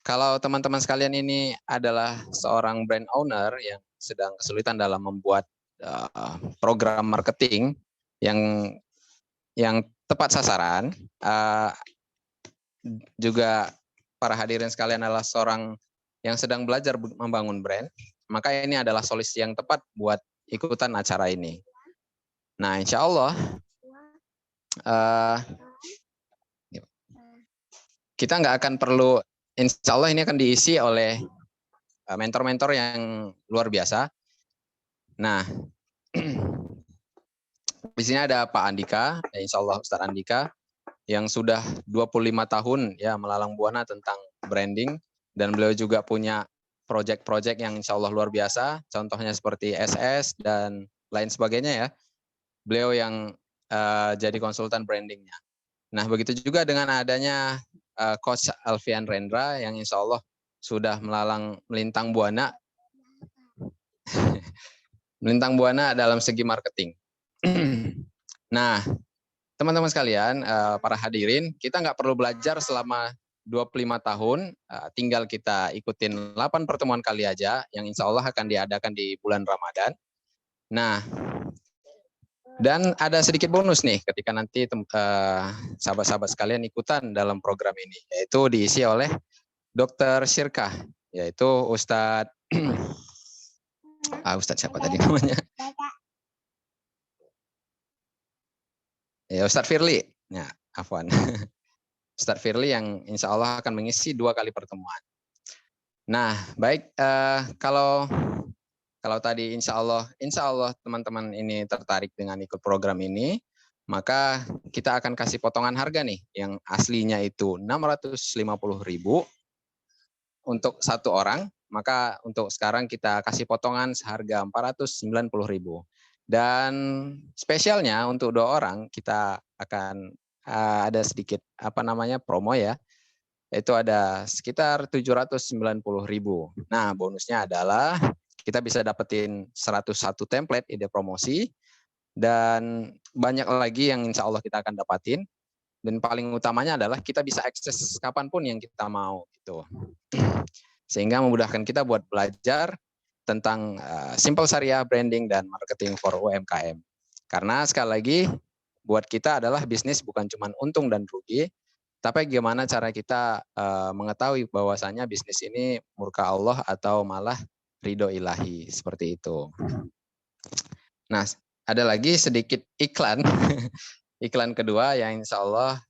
kalau teman-teman sekalian ini adalah seorang brand owner yang sedang kesulitan dalam membuat program marketing yang tepat sasaran, juga para hadirin sekalian adalah seorang yang sedang belajar membangun brand, maka ini adalah solusi yang tepat buat ikutan acara ini. Nah, insya Allah kita nggak akan perlu, insya Allah ini akan diisi oleh mentor-mentor yang luar biasa. Nah, di sini ada Pak Andika, insya Allah Ustadz Andika, yang sudah 25 tahun ya melalang buana tentang branding, dan beliau juga punya proyek-proyek yang insya Allah luar biasa, contohnya seperti SS dan lain sebagainya ya. Beliau yang jadi konsultan brandingnya. Nah, begitu juga dengan adanya Coach Alfian Rendra yang insya Allah sudah melintang buana melintang buana dalam segi marketing. Nah, teman-teman sekalian, para hadirin, kita nggak perlu belajar selama 25 tahun, tinggal kita ikutin 8 pertemuan kali aja, yang insya Allah akan diadakan di bulan Ramadan. Nah, dan ada sedikit bonus nih ketika nanti sahabat-sahabat sekalian ikutan dalam program ini, yaitu diisi oleh Dr. Syirkah, yaitu Ustadz Ustadz siapa tadi namanya? Ya, Ustadz Firly. Ya, afwan. Ustadz Firly yang insya Allah akan mengisi 2 kali pertemuan. Nah, baik, kalau tadi insya Allah teman-teman ini tertarik dengan ikut program ini, maka kita akan kasih potongan harga nih, yang aslinya itu 650.000 untuk 1 orang, maka untuk sekarang kita kasih potongan seharga 490.000. Dan spesialnya untuk 2 orang kita akan ada sedikit promo ya, itu ada sekitar 790.000. Nah, bonusnya adalah kita bisa dapetin 101 template ide promosi, dan banyak lagi yang insya Allah kita akan dapatin. Dan paling utamanya adalah kita bisa akses kapanpun yang kita mau gitu. Sehingga memudahkan kita buat belajar tentang simple syariah branding dan marketing for UMKM. Karena sekali lagi buat kita adalah bisnis bukan cuma untung dan rugi, tapi gimana cara kita mengetahui bahwasannya bisnis ini murka Allah atau malah ridho ilahi, seperti itu. Nah, ada lagi sedikit iklan. Iklan kedua yang insya Allah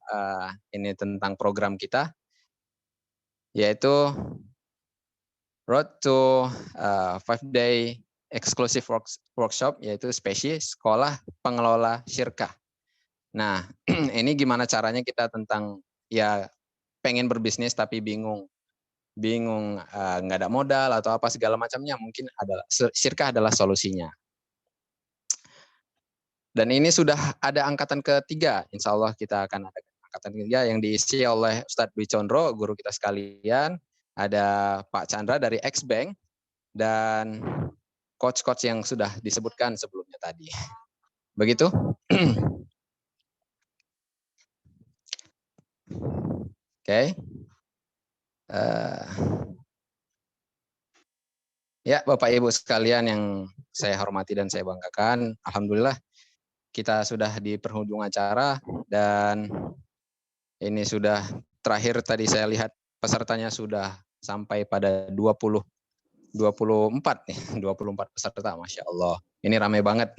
ini tentang program kita, yaitu Road to 5-day exclusive workshop, yaitu spesies Sekolah Pengelola Syirkah. Nah, ini gimana caranya kita tentang ya pengen berbisnis tapi bingung nggak ada modal atau apa segala macamnya, mungkin adalah Syirkah adalah solusinya. Dan ini sudah ada angkatan ketiga, insya Allah kita akan ada angkatan ketiga yang diisi oleh Ustadz Dwi Condro, guru kita sekalian, ada Pak Chandra dari X-Bank, dan coach-coach yang sudah disebutkan sebelumnya tadi. Begitu? Oke. Ya, Bapak Ibu sekalian yang saya hormati dan saya banggakan, alhamdulillah kita sudah di penghujung acara dan ini sudah terakhir tadi saya lihat pesertanya sudah sampai pada 24 nih, 24 peserta, Masya Allah. Ini ramai banget.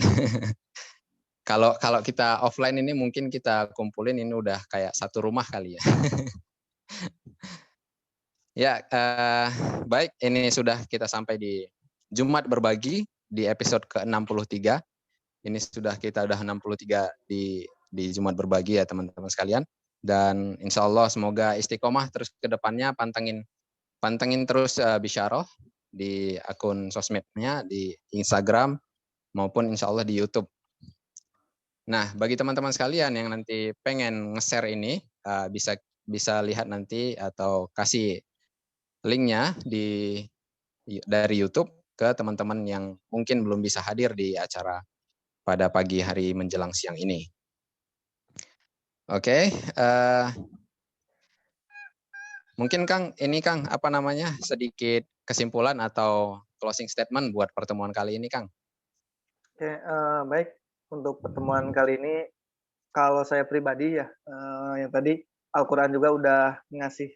Kalau kita offline ini mungkin kita kumpulin ini udah kayak satu rumah kali ya. Ya, baik, ini sudah kita sampai di Jumat Berbagi di episode ke-63. Ini sudah 63 di Jumat Berbagi ya teman-teman sekalian. Dan insya Allah semoga istiqomah terus ke depannya, pantengin terus Bisyarah di akun sosmednya, di Instagram maupun insya Allah di YouTube. Nah, bagi teman-teman sekalian yang nanti pengen nge-share ini, bisa lihat nanti atau kasih linknya dari YouTube ke teman-teman yang mungkin belum bisa hadir di acara pada pagi hari menjelang siang ini. Oke, mungkin Kang, apa namanya, sedikit kesimpulan atau closing statement buat pertemuan kali ini, Kang. Oke, baik. Untuk pertemuan kali ini, kalau saya pribadi ya, yang tadi Al-Quran juga udah ngasih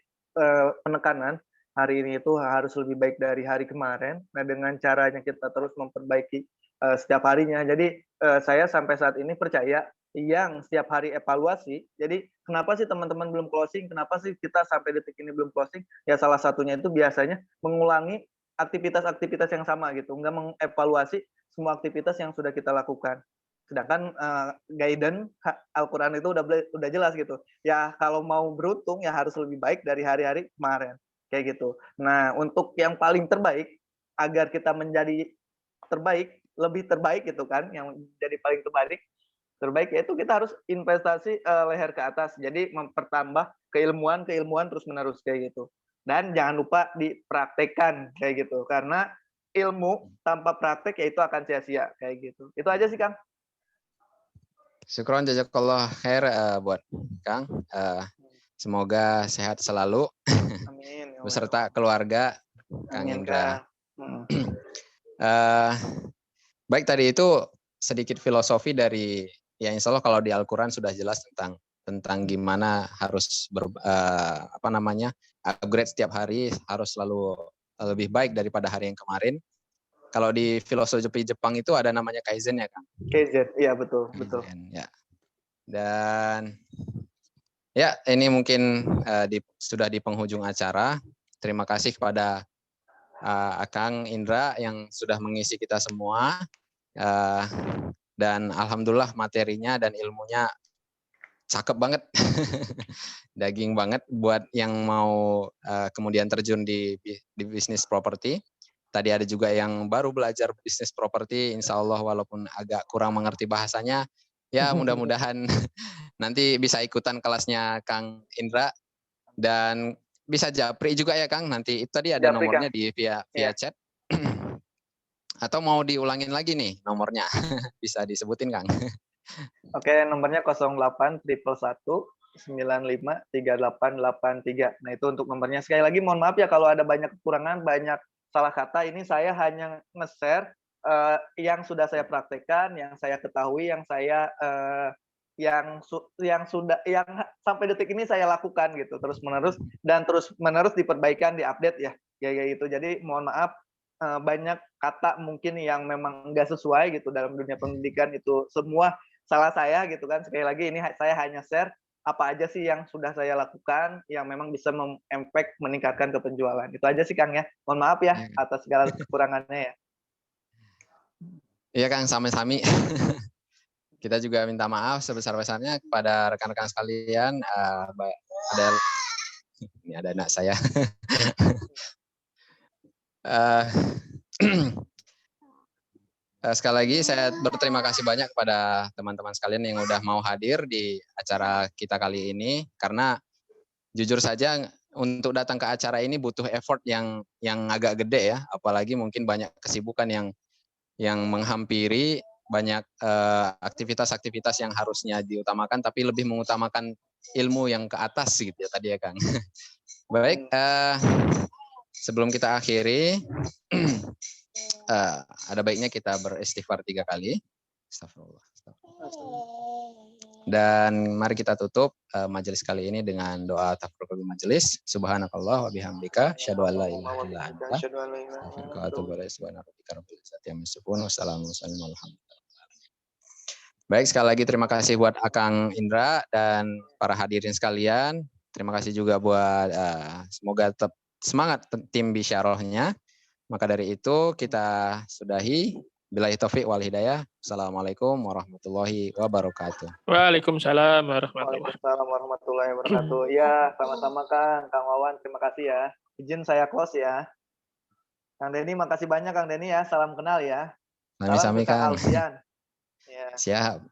penekanan, hari ini itu harus lebih baik dari hari kemarin. Nah, dengan caranya kita terus memperbaiki setiap harinya. Jadi saya sampai saat ini percaya yang setiap hari evaluasi. Jadi kenapa sih teman-teman belum closing? Kenapa sih kita sampai detik ini belum closing? Ya salah satunya itu biasanya mengulangi aktivitas-aktivitas yang sama gitu, nggak mengevaluasi semua aktivitas yang sudah kita lakukan. Sedangkan guidance Al-Quran itu udah jelas gitu. Ya kalau mau beruntung ya harus lebih baik dari hari-hari kemarin. Kayak gitu. Nah, untuk yang paling terbaik, agar kita menjadi terbaik, lebih terbaik gitu kan, yang jadi paling terbaik yaitu kita harus investasi leher ke atas. Jadi mempertambah keilmuan terus menerus kayak gitu. Dan jangan lupa dipraktekkan kayak gitu. Karena ilmu tanpa praktek ya itu akan sia-sia kayak gitu. Itu aja sih Kang. Syukron jazakallah khair buat Kang. Semoga sehat selalu. Amin. Beserta keluarga Kang Indra. Baik, tadi itu sedikit filosofi dari ya insya Allah kalau di Al-Quran sudah jelas tentang gimana harus upgrade setiap hari, harus selalu lebih baik daripada hari yang kemarin. Kalau di filosofi Jepang itu ada namanya Kaizen ya Kang? Kaizen, iya betul. Ya. Dan ya ini mungkin sudah di penghujung acara. Terima kasih kepada Akang Indra yang sudah mengisi kita semua. Dan alhamdulillah materinya dan ilmunya cakep banget. Daging banget buat yang mau kemudian terjun di bisnis properti. Tadi ada juga yang baru belajar bisnis properti, insya Allah walaupun agak kurang mengerti bahasanya, ya mudah-mudahan nanti bisa ikutan kelasnya Kang Indra dan bisa japri juga ya Kang, nanti itu tadi ada japri, nomornya Kang. via chat. Atau mau diulangin lagi nih nomornya, bisa disebutin Kang. Oke, nomornya 08 111 95 3883. Nah itu untuk nomornya. Sekali lagi mohon maaf ya kalau ada banyak kekurangan, banyak salah kata. Ini saya hanya nge-share yang sudah saya praktekkan, yang saya ketahui, yang saya yang sampai detik ini saya lakukan gitu terus menerus diperbaikan, diupdate ya itu. Jadi mohon maaf banyak kata mungkin yang memang enggak sesuai gitu dalam dunia pendidikan, itu semua salah saya gitu kan. Sekali lagi ini saya hanya share apa aja sih yang sudah saya lakukan yang memang bisa mengimpact meningkatkan kepenjualan. Itu aja sih Kang ya. Mohon maaf ya atas segala kekurangannya ya. Iya Kang, sami-sami. Kita juga minta maaf sebesar-besarnya kepada rekan-rekan sekalian. Ini ada anak saya. Sekali lagi saya berterima kasih banyak kepada teman-teman sekalian yang udah mau hadir di acara kita kali ini, karena jujur saja untuk datang ke acara ini butuh effort yang agak gede ya, apalagi mungkin banyak kesibukan yang menghampiri, banyak aktivitas-aktivitas yang harusnya diutamakan tapi lebih mengutamakan ilmu yang ke atas gitu ya tadi ya Kang. Baik, sebelum kita akhiri ada baiknya kita beristighfar 3 kali. Astagfirullah. Dan mari kita tutup majelis kali ini dengan doa tafakkur majelis. Subhanakallah wa bihamdika asyhadu an la ilaha illa anta astaghfiruka wa atubu ilaik. Subhanarabbika rabbil izzati amma yasifun. Wassalamu alaikum. Baik, sekali lagi terima kasih buat Akang Indra dan para hadirin sekalian. Terima kasih juga buat semoga tetap semangat tim Bisyarahnya. Maka dari itu kita sudahi. Billahi taufiq wal hidayah. Assalamualaikum warahmatullahi wabarakatuh. Waalaikumsalam warahmatullahi wabarakatuh. Ya, sama-sama Kang Wawan, terima kasih ya. Izin saya close ya. Kang Denny, makasih banyak Kang Denny ya. Salam kenal ya. Sami-sami Kang. Alfian. Ya. Siap.